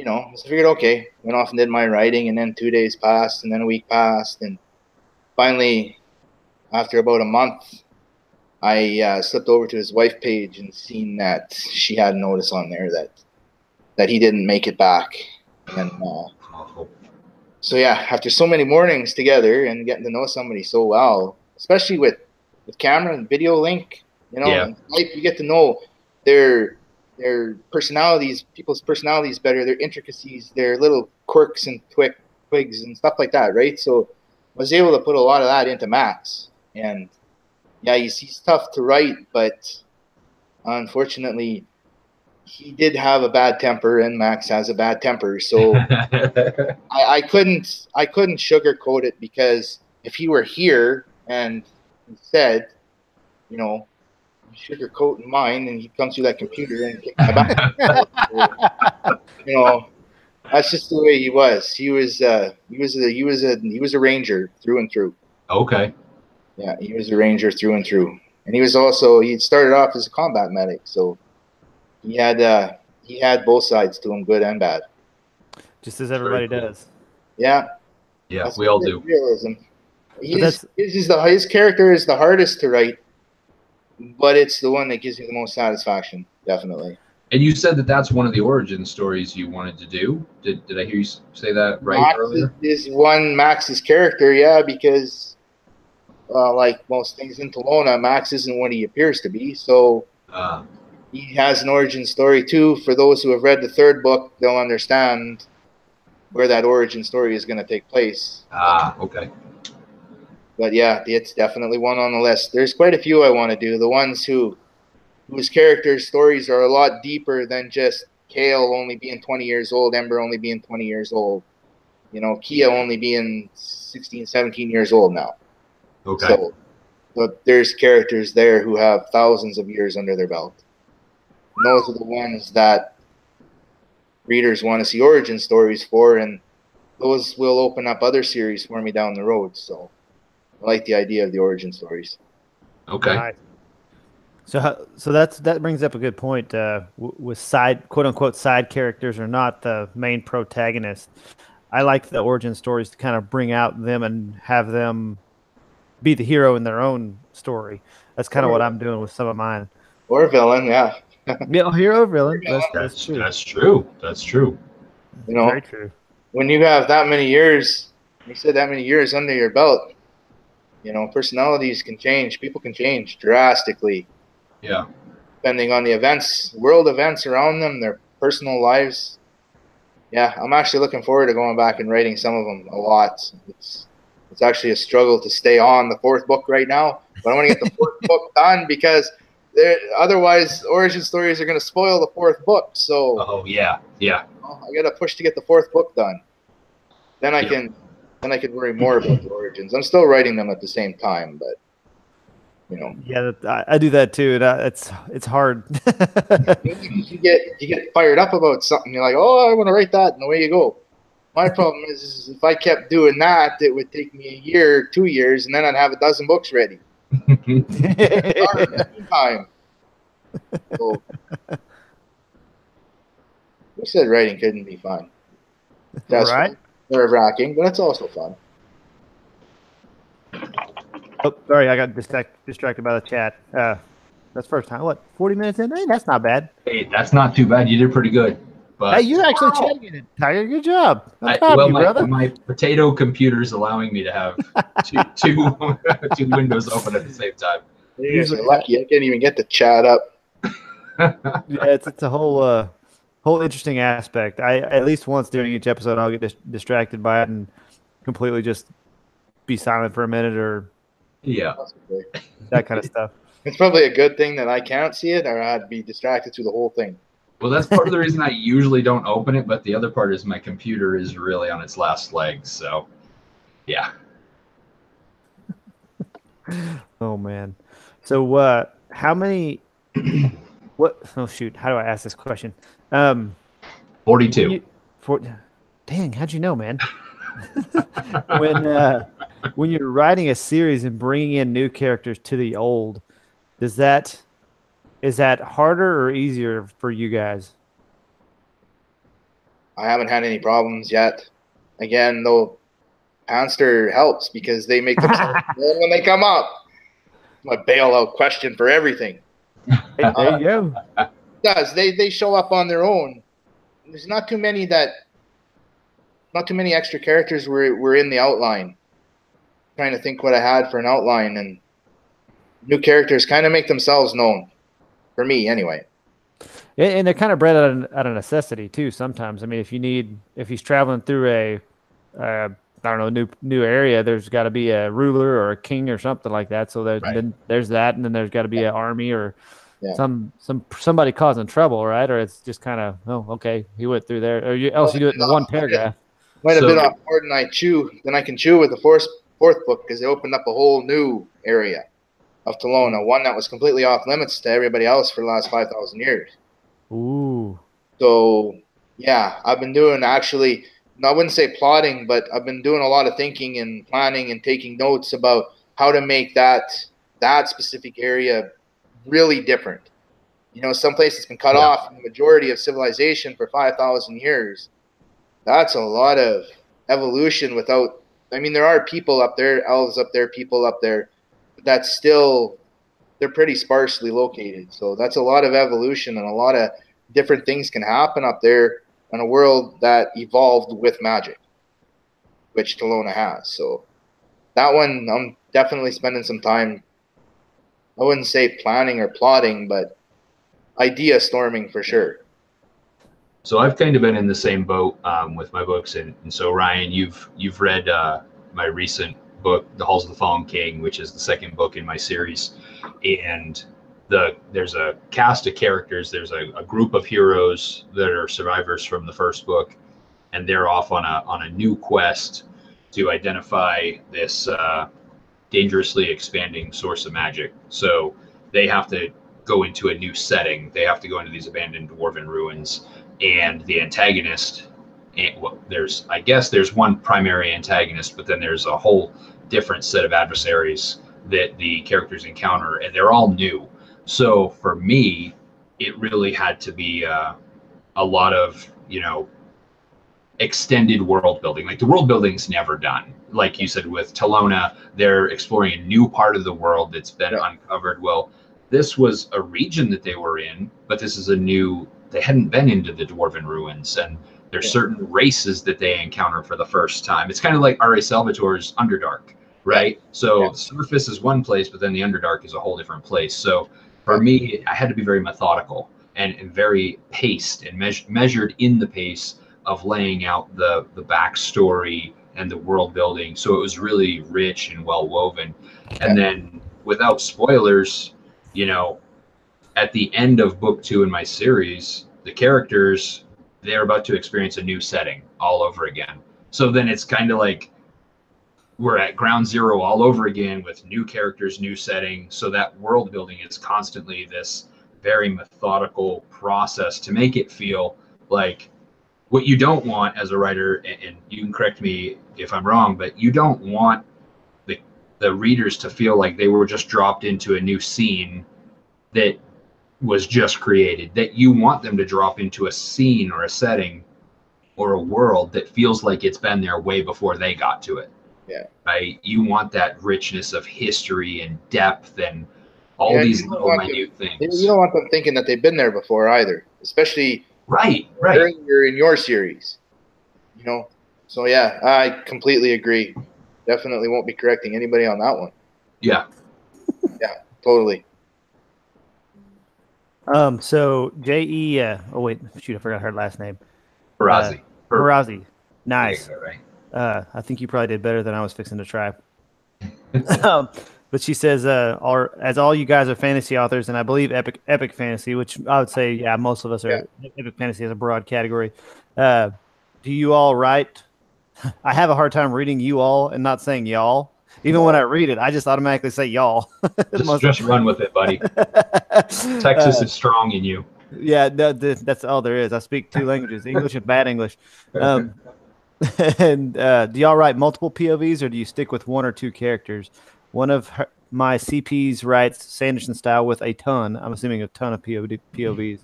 so I figured, okay, went off and did my writing, and then 2 days passed, and then a week passed, and finally, after about a month, I slipped over to his wife page and seen that she had a notice on there that he didn't make it back. And so yeah, after so many mornings together and getting to know somebody so well, especially with camera and video link, and like, you get to know their personalities, people's personalities better, their intricacies, their little quirks and twigs and stuff like that, right? So I was able to put a lot of that into Max. And yeah, he's tough to write, but unfortunately he did have a bad temper, and Max has a bad temper. So I couldn't sugarcoat it, because if he were here and he said, sugarcoating mine, and he'd come through that computer and kick my back. That's just the way he was. He was a ranger through and through. Okay. Yeah, he was a ranger through and through, and he started off as a combat medic, so he had both sides to him, good and bad. Just as everybody does. Yeah. Yeah, we all do. Realism. His character is the hardest to write, but it's the one that gives you the most satisfaction, definitely. And you said that that's one of the origin stories you wanted to do. Did I hear you say that right earlier? Max's character, yeah, because like most things in Kelowna, Max isn't what he appears to be. So he has an origin story too. For those who have read the 3rd book, they'll understand where that origin story is going to take place. Okay. But yeah, it's definitely one on the list. There's quite a few I want to do. The ones whose characters' stories are a lot deeper than just Kale only being 20 years old, Ember only being 20 years old, Kia only being 16, 17 years old now. Okay. So But there's characters there who have thousands of years under their belt. And those are the ones that readers want to see origin stories for, and those will open up other series for me down the road. So I like the idea of the origin stories. Okay. Nice. So that brings up a good point. With side, quote unquote, side characters are not the main protagonist. I like the origin stories to kind of bring out them and have them be the hero in their own story. That's kind of what I'm doing with some of mine. Or villain, yeah. Yeah, hero, villain. That's true. That's true. That's true. You know, Very true. when you have that many years, you said that many years under your belt, you know, personalities can change. People can change drastically. Yeah. Depending on the events, world events around them, their personal lives. Yeah, I'm actually looking forward to going back and writing some of them a lot. It's actually a struggle to stay on the 4th book right now, but I want to get the 4th book done because otherwise origin stories are going to spoil the 4th book. So yeah, I got to push to get the 4th book done. Then I can worry more about the origins. I'm still writing them at the same time, but you know. Yeah, I do that too, and it's hard. you get fired up about something. You're like, oh, I want to write that, and away you go. My problem is if I kept doing that, it would take me a year, 2 years, and then I'd have 12 books ready. Time. So, who said writing couldn't be fun? That's right. Nerve-wracking, but it's also fun. Oh, sorry, I got distracted by the chat. That's first time. What, 40 minutes in? Hey, that's not bad. Hey, that's not too bad. You did pretty good. But hey, you're actually chatting it, Tiger. Good job. My potato computer's allowing me to have two windows open at the same time. You're lucky. I can't even get the chat up. Yeah, it's a whole interesting aspect. I at least once during each episode I'll get distracted by it and completely just be silent for a minute or that kind of stuff. It's probably a good thing that I can't see it, or I'd be distracted through the whole thing. Well, that's part of the reason I usually don't open it, but the other part is my computer is really on its last legs. So, yeah. Oh man. So how many? What? Oh shoot! How do I ask this question? 42. Dang, how'd you know, man? When you're writing a series and bringing in new characters to the old, is that harder or easier for you guys? I haven't had any problems yet. Again, though, Panster helps because they make themselves known when they come up. My bailout question for everything. Hey, there you go. They show up on their own. There's not too many extra characters were in the outline. I'm trying to think what I had for an outline, and new characters kind of make themselves known. For me, anyway. And they're kind of bred out of necessity too. Sometimes, I mean, if he's traveling through I don't know, new area, there's got to be a ruler or a king or something like that. So then there's that, and then there's got to be an army or somebody causing trouble, right? Or it's just kind of, oh, okay, he went through there, or else you do it in the one paragraph. Might have been off more than I chew. Then I can chew with the fourth book because they opened up a whole new area of Kelowna, one that was completely off limits to everybody else for the last 5,000 years. Ooh. So, yeah, I've been doing I wouldn't say plotting, but I've been doing a lot of thinking and planning and taking notes about how to make that specific area really different. You know, some places can cut off from the majority of civilization for 5,000 years. That's a lot of evolution without, I mean, there are people up there, elves up there, people up there, but that's still, they're pretty sparsely located. So that's a lot of evolution, and a lot of different things can happen up there in a world that evolved with magic, which Kelowna has. So that one, I'm definitely spending some time, I wouldn't say planning or plotting, but idea storming for sure. So I've kind of been in the same boat with my books, and so Ryan, you've read my recent book, The Halls of the Fallen King, which is the second book in my series, and there's a cast of characters. There's a group of heroes that are survivors from the first book, and they're off on a new quest to identify this dangerously expanding source of magic. So they have to go into a new setting. They have to go into these abandoned dwarven ruins, and the antagonist. Well, I guess there's one primary antagonist, but then there's a whole different set of adversaries that the characters encounter, and they're all new. So for me, it really had to be a lot of, extended world building. Like the world building's never done. Like you said with Talona, they're exploring a new part of the world that's been uncovered. Well, this was a region that they were in, but this is they hadn't been into the dwarven ruins, and there's certain races that they encounter for the first time. It's kind of like R.A. Salvatore's Underdark, right? So surface is one place, but then the Underdark is a whole different place. So for me, I had to be very methodical and very paced and measured in the pace of laying out the backstory and the world building. So it was really rich and well woven. And then without spoilers, at the end of book 2 in my series, the characters, they're about to experience a new setting all over again. So then it's kind of like we're at ground zero all over again with new characters, new setting. So that world building is constantly this very methodical process to make it feel like what you don't want as a writer, and you can correct me if I'm wrong, but you don't want the readers to feel like they were just dropped into a new scene that was just created, that you want them to drop into a scene or a setting or a world that feels like it's been there way before they got to it. Yeah. Right? You want that richness of history and depth and all these little minute things. You don't want them thinking that they've been there before either, especially earlier in your series. So yeah, I completely agree. Definitely won't be correcting anybody on that one. Yeah. Yeah, totally. So J.E. Oh wait, shoot, I forgot her last name. Harazi. Harazi. Nice. Right. I think you probably did better than I was fixing to try. But she says, as all you guys are fantasy authors, and I believe epic fantasy, which I would say, most of us are. Epic fantasy is a broad category. Do you all write? I have a hard time reading you all and not saying y'all. Even when I read it, I just automatically say y'all. just run with it, buddy. Texas is strong in you. Yeah, that's all there is. I speak 2 languages, English and bad English. And do y'all write multiple POVs, or do you stick with 1 or 2 characters? One of my CPs writes Sanderson style with a ton. I'm assuming a ton of POVs.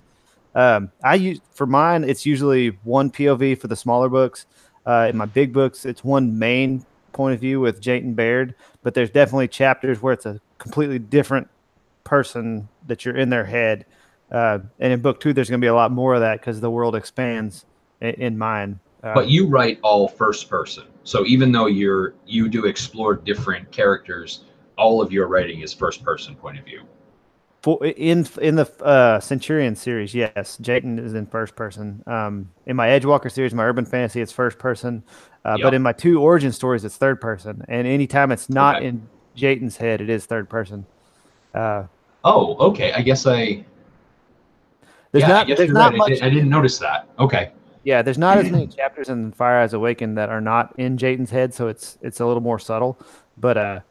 I use for mine. It's usually 1 POV for the smaller books. In my big books, it's 1 main point of view with Jayton Baird. But there's definitely chapters where it's a completely different person that you're in their head. And in book 2, there's going to be a lot more of that because the world expands in mine. But you write all first person. So even though you do explore different characters, all of your writing is first person point of view. In the Centurion series, yes, Jayton is in first person. In my Edgewalker series, my urban fantasy, it's first person. But in my 2 origin stories, it's third person. And anytime it's not in Jayton's head, it is third person. Okay. I guess I didn't notice that. Okay. Yeah, there's not as many chapters in Fire Eyes Awaken that are not in Jayton's head, so it's a little more subtle. But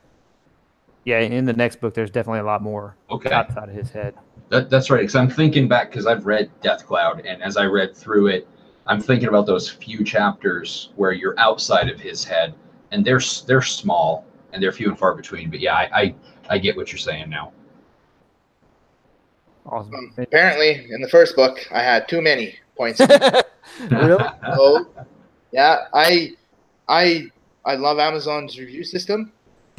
in the next book, there's definitely a lot more outside of his head. That's right, because I'm thinking back, because I've read Death Cloud, and as I read through it, I'm thinking about those few chapters where you're outside of his head, and they're small and they're few and far between. But yeah, I get what you're saying now. Awesome. Apparently, in the first book, I had too many points. Really? So, yeah, I love Amazon's review system,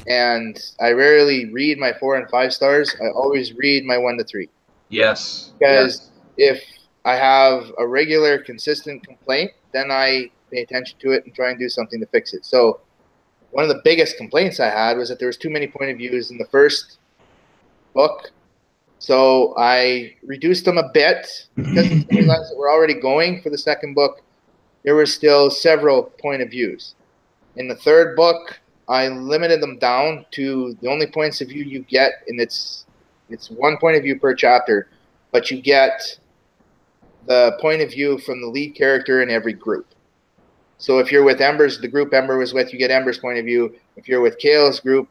and I rarely read my 4 and 5 stars. I always read my 1 to 3. Yes. Because if I have a regular, consistent complaint, then I pay attention to it and try and do something to fix it. So one of the biggest complaints I had was that there was too many point of views in the first book. So I reduced them a bit because the storylines that were already going for the second book, there were still several point of views. In the third book, I limited them down to the only points of view you get, and it's 1 point of view per chapter, but you get the point of view from the lead character in every group. So if you're with the group Ember was with, you get Ember's point of view. If you're with Kale's group,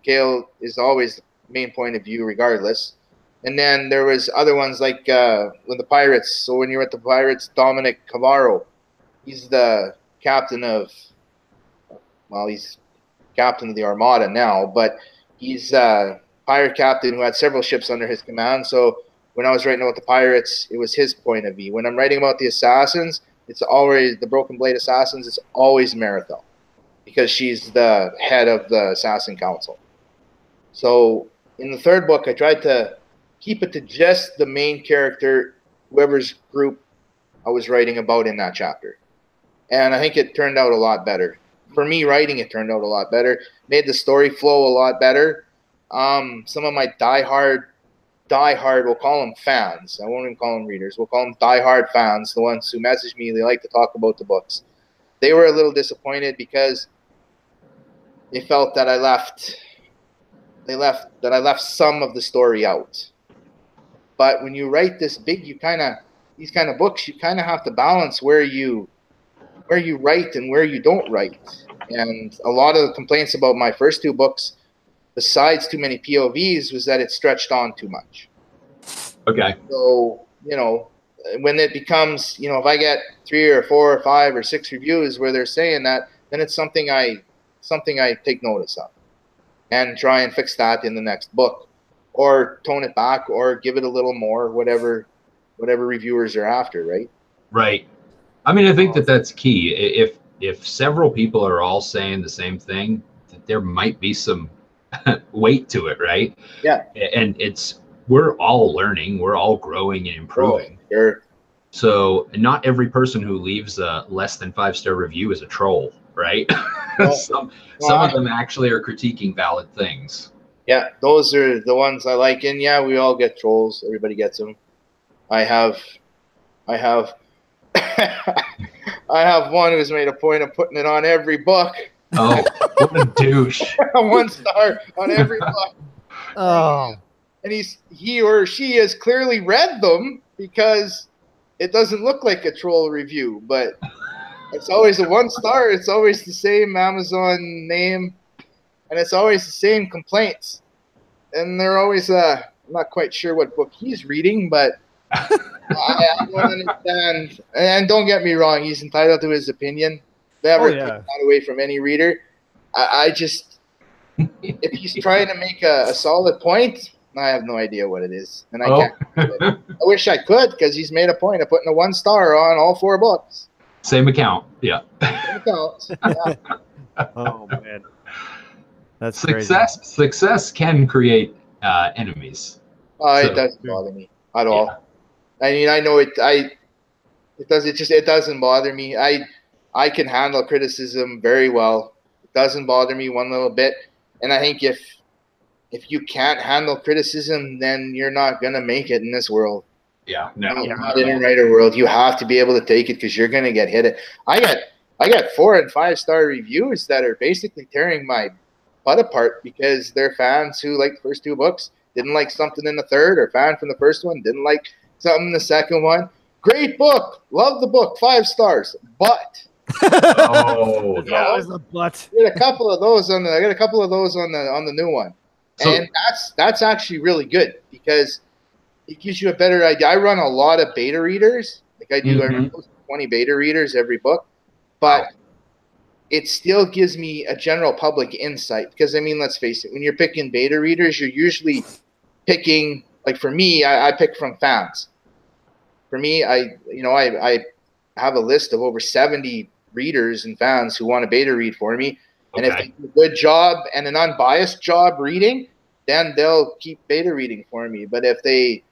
Kale is always the main point of view regardless. And then there was other ones like with the Pirates. So when you're at the Pirates, Dominic Cavaro, he's the captain of, well, he's captain of the Armada now, but he's a pirate captain who had several ships under his command. So when I was writing about the Pirates, it was his point of view. When I'm writing about the Assassins, it's always the Broken Blade Assassins. It's always Marathon, because she's the head of the Assassin Council. So in the third book, I tried to keep it to just the main character, whoever's group I was writing about in that chapter. And I think it turned out a lot better. For me, writing it turned out a lot better. Made the story flow a lot better. Some of my diehard, we'll call them fans. I won't even call them readers. We'll call them diehard fans, the ones who message me. They like to talk about the books. They were a little disappointed because they felt that I left some of the story out. But when you write this big, these kind of books, you kind of have to balance where you write and where you don't write. And a lot of the complaints about my first two books, besides too many POVs, was that it stretched on too much. Okay. So, when it becomes, if I get 3 or 4 or 5 or 6 reviews where they're saying that, then it's something I take notice of and try and fix that in the next book, or tone it back, or give it a little more, whatever reviewers are after, right? Right. I mean, I think that's key. If several people are all saying the same thing, there might be some weight to it, right? Yeah. And we're all learning, we're all growing and improving. Oh, sure. So not every person who leaves a less than 5-star review is a troll, right? Well, some of them actually are critiquing valid things. Yeah, those are the ones I like. And yeah, we all get trolls. Everybody gets them. I have I have one who's made a point of putting it on every book. Oh, what a douche. 1 star on every book. Oh. And he or she has clearly read them, because it doesn't look like a troll review, but it's always a 1 star. It's always the same Amazon name, and it's always the same complaints. And they're always, I'm not quite sure what book he's reading, but I don't understand. And don't get me wrong, he's entitled to his opinion. Never take that away from any reader. I just, if he's trying to make a solid point, I have no idea what it is, and I can't. I wish I could, because he's made a point of putting a 1 star on all 4 books. Same account, yeah. Same account. Yeah. Oh man, that's success. Crazy. Success can create enemies. It doesn't bother me at all. Yeah. I mean, I know it. It doesn't bother me. I can handle criticism very well. It doesn't bother me one little bit. And I think if you can't handle criticism, then you're not gonna make it in this world. Yeah, no. Not in a writer world. You have to be able to take it, because you're gonna get hit. I got 4 and 5 star reviews that are basically tearing my butt apart, because they're fans who like the first 2 books, didn't like something in the third, or fan from the first one didn't like something in the second one. Great book, love the book, 5 stars, but. Oh, yeah, there's a but. I got a couple of those on the new one. And that's actually really good, because it gives you a better idea. I run a lot of beta readers. Like I do, I run 20 beta readers every book. But it still gives me a general public insight. Because, I mean, let's face it, when you're picking beta readers, you're usually picking, like for me, I pick from fans. For me, I have a list of over 70 readers and fans who want to beta read for me. And if they do a good job and an unbiased job reading, then they'll keep beta reading for me. But if they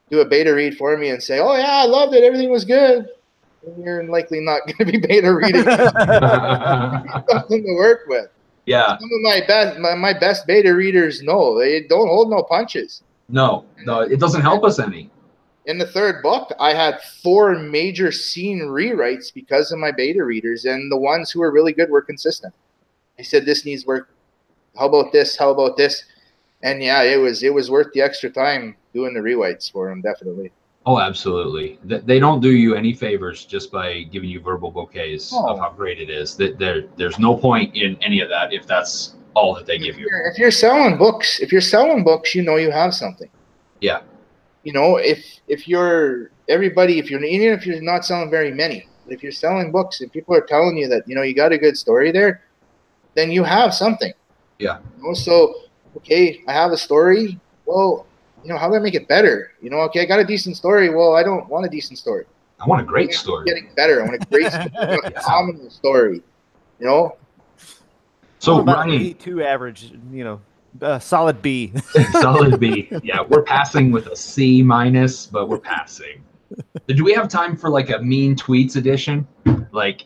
do a beta read for me and say, "Oh yeah, I loved it, everything was good," then you're likely not going to be beta reading. Something to work with. Yeah. Some of my best beta readers know they don't hold no punches. No, it doesn't help us any. In the third book, I had 4 major scene rewrites because of my beta readers, and the ones who were really good were consistent. I said, "This needs work. How about this? How about this?" And yeah, it was worth the extra time doing the rewrites for them, definitely. Oh, absolutely. They don't do you any favors just by giving you verbal bouquets of how great it is. There's no point in any of that if that's all that they give you. If you're selling books, you know you have something. Yeah. You know, if you're even if you're not selling very many, but if you're selling books and people are telling you that, you know, you got a good story there, then you have something. Yeah. You know, so, okay, I have a story. Well, you know, how do I make it better? You know, okay, I got a decent story. Well, I don't want a decent story. I want a great story. Getting better. I want a great story. I want a phenomenal story. You know? So about a B2 average, you know, solid B. Solid B. Yeah, we're passing with a C minus, but we're passing. Do we have time for like a mean tweets edition? Like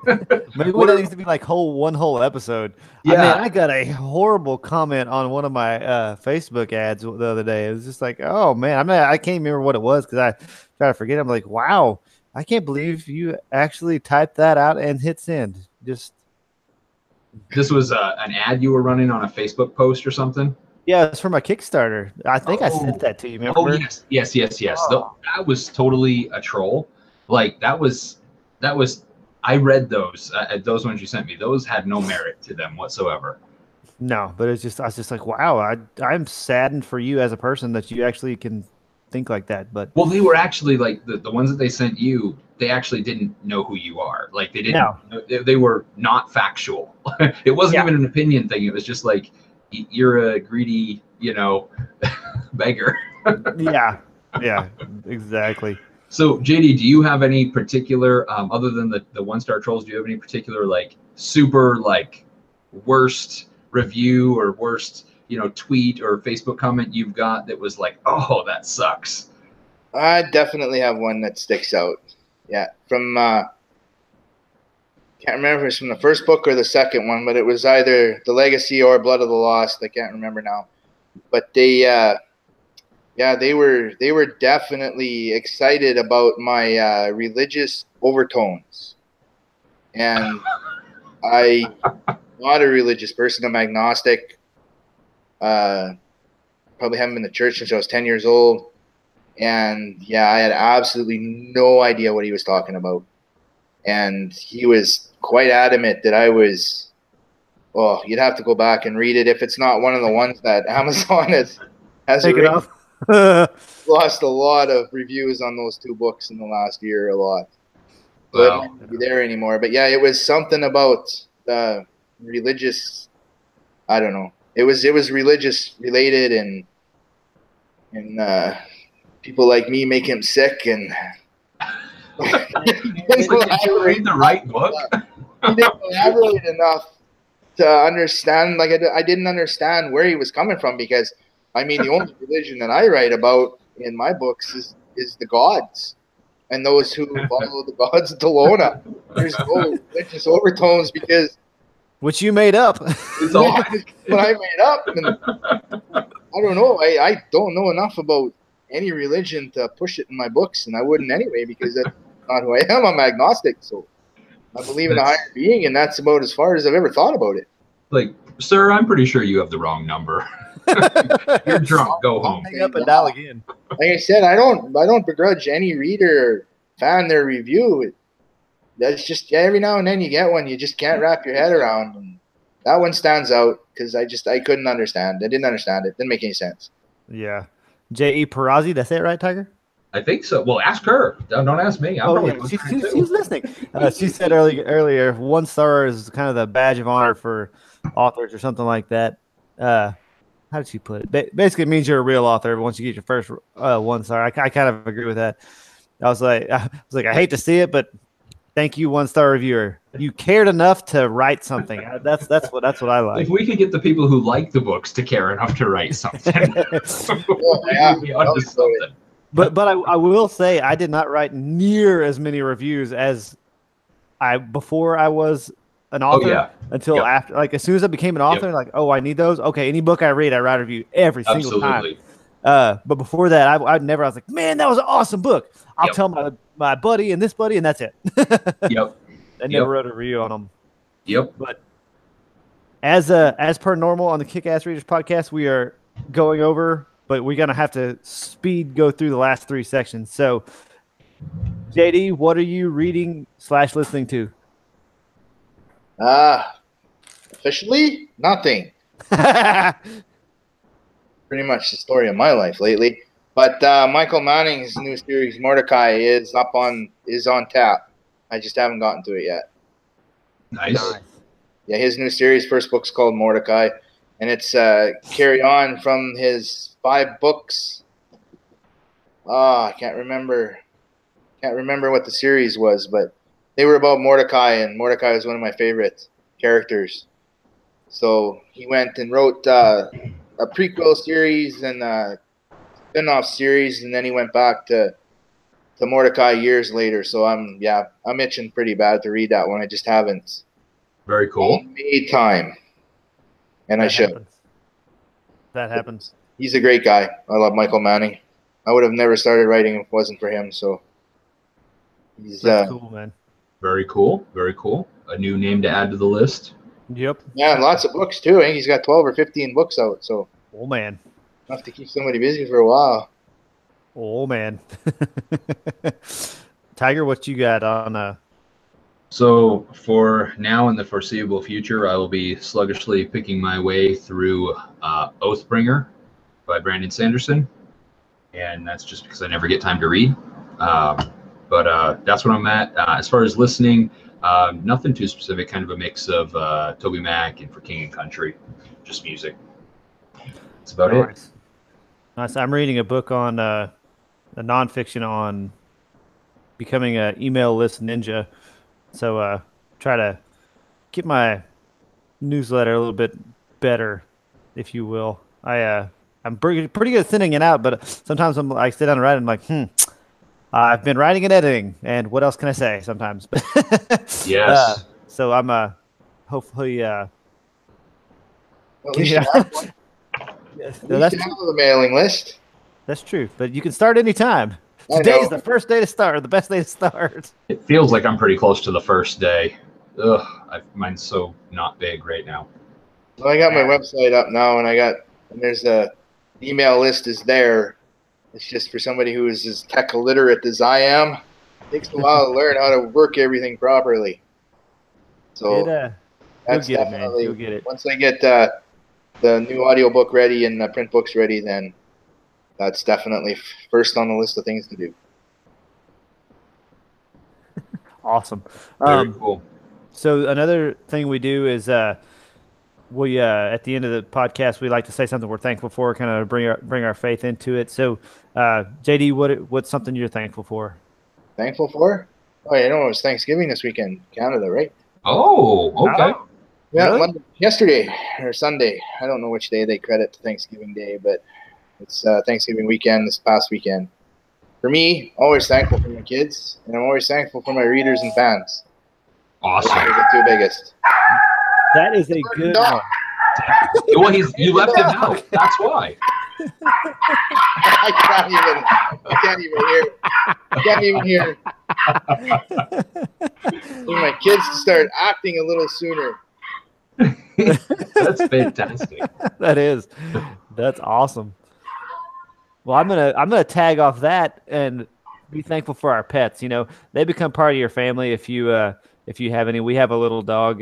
maybe that needs to be like one whole episode. Yeah. I mean, I got a horrible comment on one of my Facebook ads the other day. It was just like, oh man, I can't remember what it was because I try to forget. I'm like, wow, I can't believe you actually typed that out and hit send. This was an ad you were running on a Facebook post or something? Yeah, it's for my Kickstarter. I think I sent that to you. Remember? Oh, yes. Oh. That was totally a troll. Like that was. I read those ones you sent me. Those had no merit to them whatsoever. No, but I was just like, wow, I'm saddened for you as a person that you actually can think like that. But well, they were actually like the ones that they sent you. They actually didn't know who you are. Like they didn't. No. They were not factual. It wasn't even an opinion thing. It was just like you're a greedy, you know, beggar. Yeah, exactly. So JD, do you have any particular, other than the 1-star trolls, do you have any particular like super like worst review or worst, you know, tweet or Facebook comment you've got that was like, oh, that sucks? I definitely have one that sticks out. Yeah, from can't remember if it's from the first book or the second one, but it was either The Legacy or Blood of the Lost. I can't remember now, but they were definitely excited about my religious overtones, and I'm not a religious person. I'm agnostic. Probably haven't been to church since I was 10 years old, and yeah, I had absolutely no idea what he was talking about, and he was quite adamant that I was. Well, you'd have to go back and read it if it's not one of the ones that Amazon has Take it off. Lost a lot of reviews on those two books in the last year, a lot. So it might not be there anymore. But yeah, it was something about the religious. I don't know. It was religious related, and people like me make him sick. And did you read the right book? He didn't elaborate enough to understand. Like I didn't understand where he was coming from, because I mean, the only religion that I write about in my books is the gods and those who follow the gods of Delona. There's no religious overtones because which you made up. What I made up. And I don't know. I don't know enough about any religion to push it in my books, and I wouldn't anyway, because that's not who I am. I'm agnostic, so I believe in a higher being, and that's about as far as I've ever thought about it. Like, sir, I'm pretty sure you have the wrong number. You're drunk. Go home. Hang up and dial again. Like I said, I don't begrudge any reader or fan their review. That's just every now and then you get one you just can't wrap your head around, and that one stands out because I couldn't understand. I didn't understand it. Didn't make any sense. Yeah, J.E. Perazzi. That's it, right, Tiger? I think so. Well, ask her. Don't ask me. She's listening. She said earlier 1 star is kind of the badge of honor for authors or something like that. How did she put it? Basically, it means you're a real author once you get your first 1 star. I kind of agree with that. I was like, I hate to see it, but thank you, 1 star reviewer. You cared enough to write something. That's what I like. If we could get the people who like the books to care enough to write something, But I will say I did not write near as many reviews as before I was an author until after. Like as soon as I became an author, like, oh, I need those. Okay, any book I read, I write a review every single time. But before that, I was like, man, that was an awesome book. I'll tell my buddy and this buddy, and that's it. I never wrote a review on them. But as per normal on the Kick-Ass Readers podcast, we are going over, but we're gonna have to go through the last 3 sections. So, JD, what are you reading / listening to? Officially, nothing. Pretty much the story of my life lately. But Michael Manning's new series, Mordecai, is on tap. I just haven't gotten to it yet. Nice. Yeah, his new series, first book's called Mordecai, and it's carry on from his 5 books. I can't remember what the series was, but they were about Mordecai, and Mordecai was one of my favorite characters. So he went and wrote a prequel series and a spin-off series, and then he went back to Mordecai years later. So I'm itching pretty bad to read that one. I just haven't. Very cool. Made time, and I should. That happens. He's a great guy. I love Michael Manning. I would have never started writing if it wasn't for him. So that's cool, man. Very cool. Very cool. A new name to add to the list. Yep. Yeah, lots of books too. I think he's got 12 or 15 books out. So. Oh man. Enough to keep somebody busy for a while. Oh man. Tiger, what you got on? So for now and the foreseeable future, I will be sluggishly picking my way through Oathbringer by Brandon Sanderson, and that's just because I never get time to read. But that's what I'm at. As far as listening, nothing too specific. Kind of a mix of Toby Mac and For King and Country, just music. That's about it. Nice. I'm reading a book on a nonfiction on becoming an email list ninja. So try to get my newsletter a little bit better, if you will. I'm pretty good at sending it out, but sometimes I sit down and write and I'm like, I've been writing and editing, and what else can I say sometimes? Yes. So I'm hopefully at least you have one. Yes, that's the mailing list. That's true, but you can start anytime. Today's the first day to start, or the best day to start. It feels like I'm pretty close to the first day. Ugh, mine's so not big right now. Well, I got my website up now, and there's a email list is there. It's just for somebody who is as tech illiterate as I am. It takes a while to learn how to work everything properly. So that's definitely you'll get it. Once I get the new audiobook ready and the print books ready, then that's definitely first on the list of things to do. Awesome. Very cool. So another thing we do is we at the end of the podcast we like to say something we're thankful for, kind of bring our faith into it. So JD, what's something you're thankful for? Thankful for? Oh, it was Thanksgiving this weekend, Canada, right? Oh, okay. Yeah, really? Yesterday or Sunday. I don't know which day they credit to Thanksgiving Day, but it's Thanksgiving weekend this past weekend. For me, always thankful for my kids, and I'm always thankful for my readers and fans. Awesome. Those are the 2 biggest. That is a good one. Well, you left him out. That's why. I can't even hear. Need my kids to start acting a little sooner. That's fantastic. That's awesome. Well, I'm gonna tag off that and be thankful for our pets. You know, they become part of your family if you have any. We have a little dog,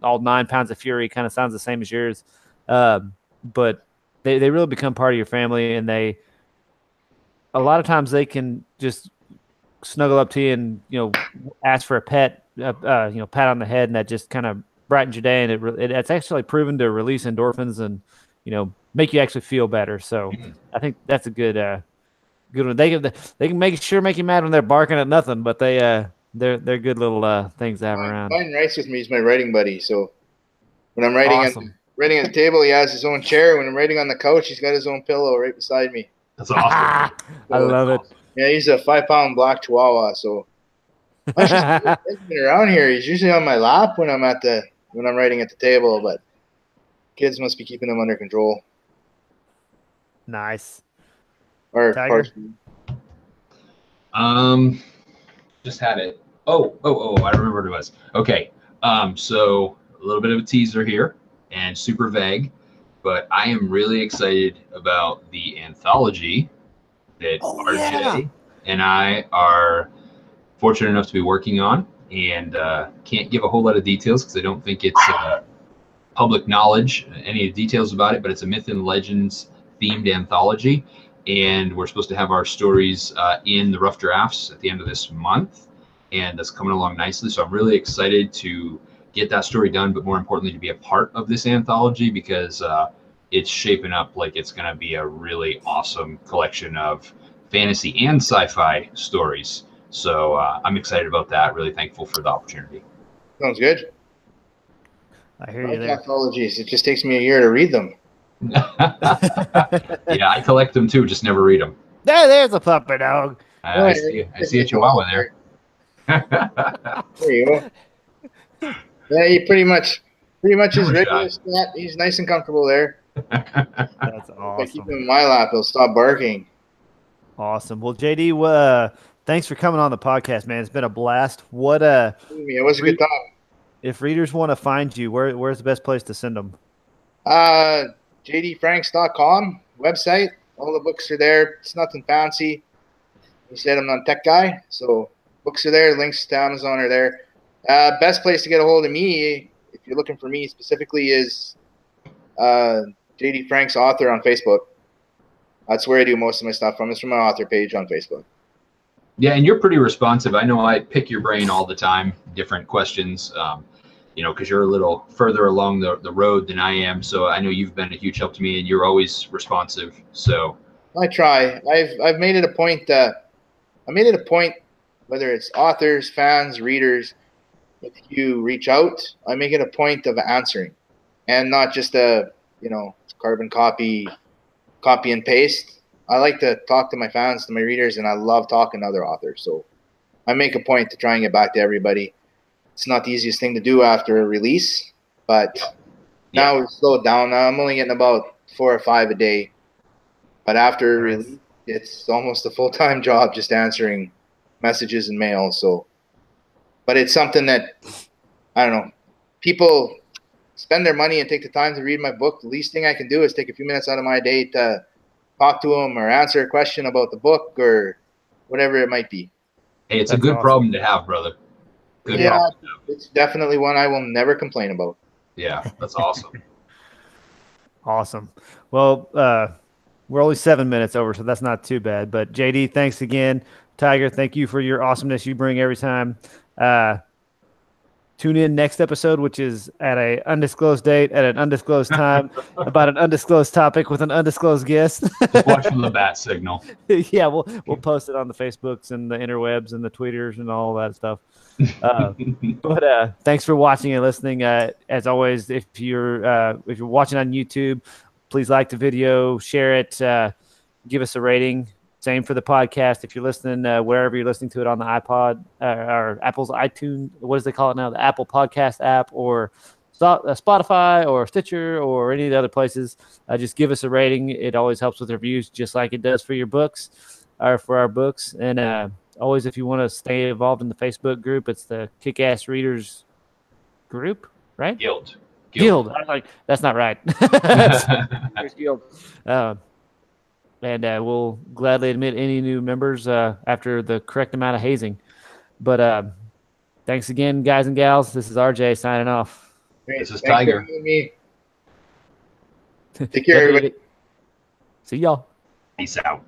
all 9 pounds of fury, kind of sounds the same as yours, but they really become part of your family, and a lot of times they can just snuggle up to you and ask for a pet, pat on the head, and that just kind of brightens your day, and it's actually proven to release endorphins and make you actually feel better. So I think that's a good one. They can make you mad when they're barking at nothing, but they're good little things to have around. Mine writes with me. He's my writing buddy. So when I'm writing at the table, he has his own chair. When I'm writing on the couch, he's got his own pillow right beside me. That's awesome. I love it. Yeah, he's a 5-pound black Chihuahua. So he's been around here. He's usually on my lap when I'm writing at the table, but kids must be keeping him under control. Nice. Or Tiger? Just had it. Oh, I remember what it was. Okay. So a little bit of a teaser here and super vague, but I am really excited about the anthology that RJ and I are fortunate enough to be working on, and can't give a whole lot of details because I don't think it's public knowledge, any details about it, but it's a myth and legends themed anthology. And we're supposed to have our stories in the rough drafts at the end of this month. And that's coming along nicely. So I'm really excited to get that story done, but more importantly, to be a part of this anthology, because it's shaping up like it's going to be a really awesome collection of fantasy and sci-fi stories. So I'm excited about that. Really thankful for the opportunity. Sounds good. I hear you there. Anthologies. It just takes me a year to read them. Yeah, I collect them too, just never read them. There's a puppy dog. I see a chihuahua there. There you go. Yeah, he pretty much is ready. He's nice and comfortable there. That's awesome. If I keep him in my lap, he'll stop barking. Awesome. Well, JD, thanks for coming on the podcast, man. It's been a blast. It was a good time. If readers want to find you, where's the best place to send them? JDFranx.com website. All the books are there. It's nothing fancy. You said I'm not a tech guy, so books are there. Links to Amazon are there. Best place to get a hold of me, if you're looking for me specifically, is JD Franx author on Facebook. That's where I do most of my stuff from. It's from my author page on Facebook. Yeah, and you're pretty responsive. I know I pick your brain all the time, different questions, because you're a little further along the road than I am. So I know you've been a huge help to me, and you're always responsive. So I try. I've made it a point. Whether it's authors, fans, readers, if you reach out, I make it a point of answering, and not just a carbon copy and paste. I like to talk to my fans, to my readers, and I love talking to other authors. So I make a point to try and get back to everybody. It's not the easiest thing to do after a release, but now we've slowed down. Now I'm only getting about 4 or 5 a day. But after a release, it's almost a full-time job just answering messages and mail. So, but it's something that, I don't know, people spend their money and take the time to read my book. The least thing I can do is take a few minutes out of my day to talk to them or answer a question about the book or whatever it might be. Hey, it's a good problem to have, brother. Good problem to have. It's definitely one I will never complain about. Yeah, that's awesome. Awesome. Well, we're only 7 minutes over, so that's not too bad. But JD, thanks again. Tiger, thank you for your awesomeness you bring every time. Tune in next episode, which is at an undisclosed date, at an undisclosed time, about an undisclosed topic with an undisclosed guest. Just watch for the bat signal. Yeah, we'll post it on the Facebooks and the interwebs and the tweeters and all that stuff. But thanks for watching and listening. As always, if you're watching on YouTube, please like the video, share it, give us a rating. Same for the podcast. If you're listening, wherever you're listening to it on the iPod or Apple's iTunes, what do they call it now? The Apple Podcast app or Spotify or Stitcher or any of the other places, just give us a rating. It always helps with reviews, just like it does for your books or for our books. And always, if you want to stay involved in the Facebook group, it's the Kick-Ass Readers group, right? Guild. I was like, that's not right. Guild. And we'll gladly admit any new members after the correct amount of hazing. But thanks again, guys and gals. This is RJ signing off. Great. This is Tiger. Take care, everybody. See y'all. Peace out.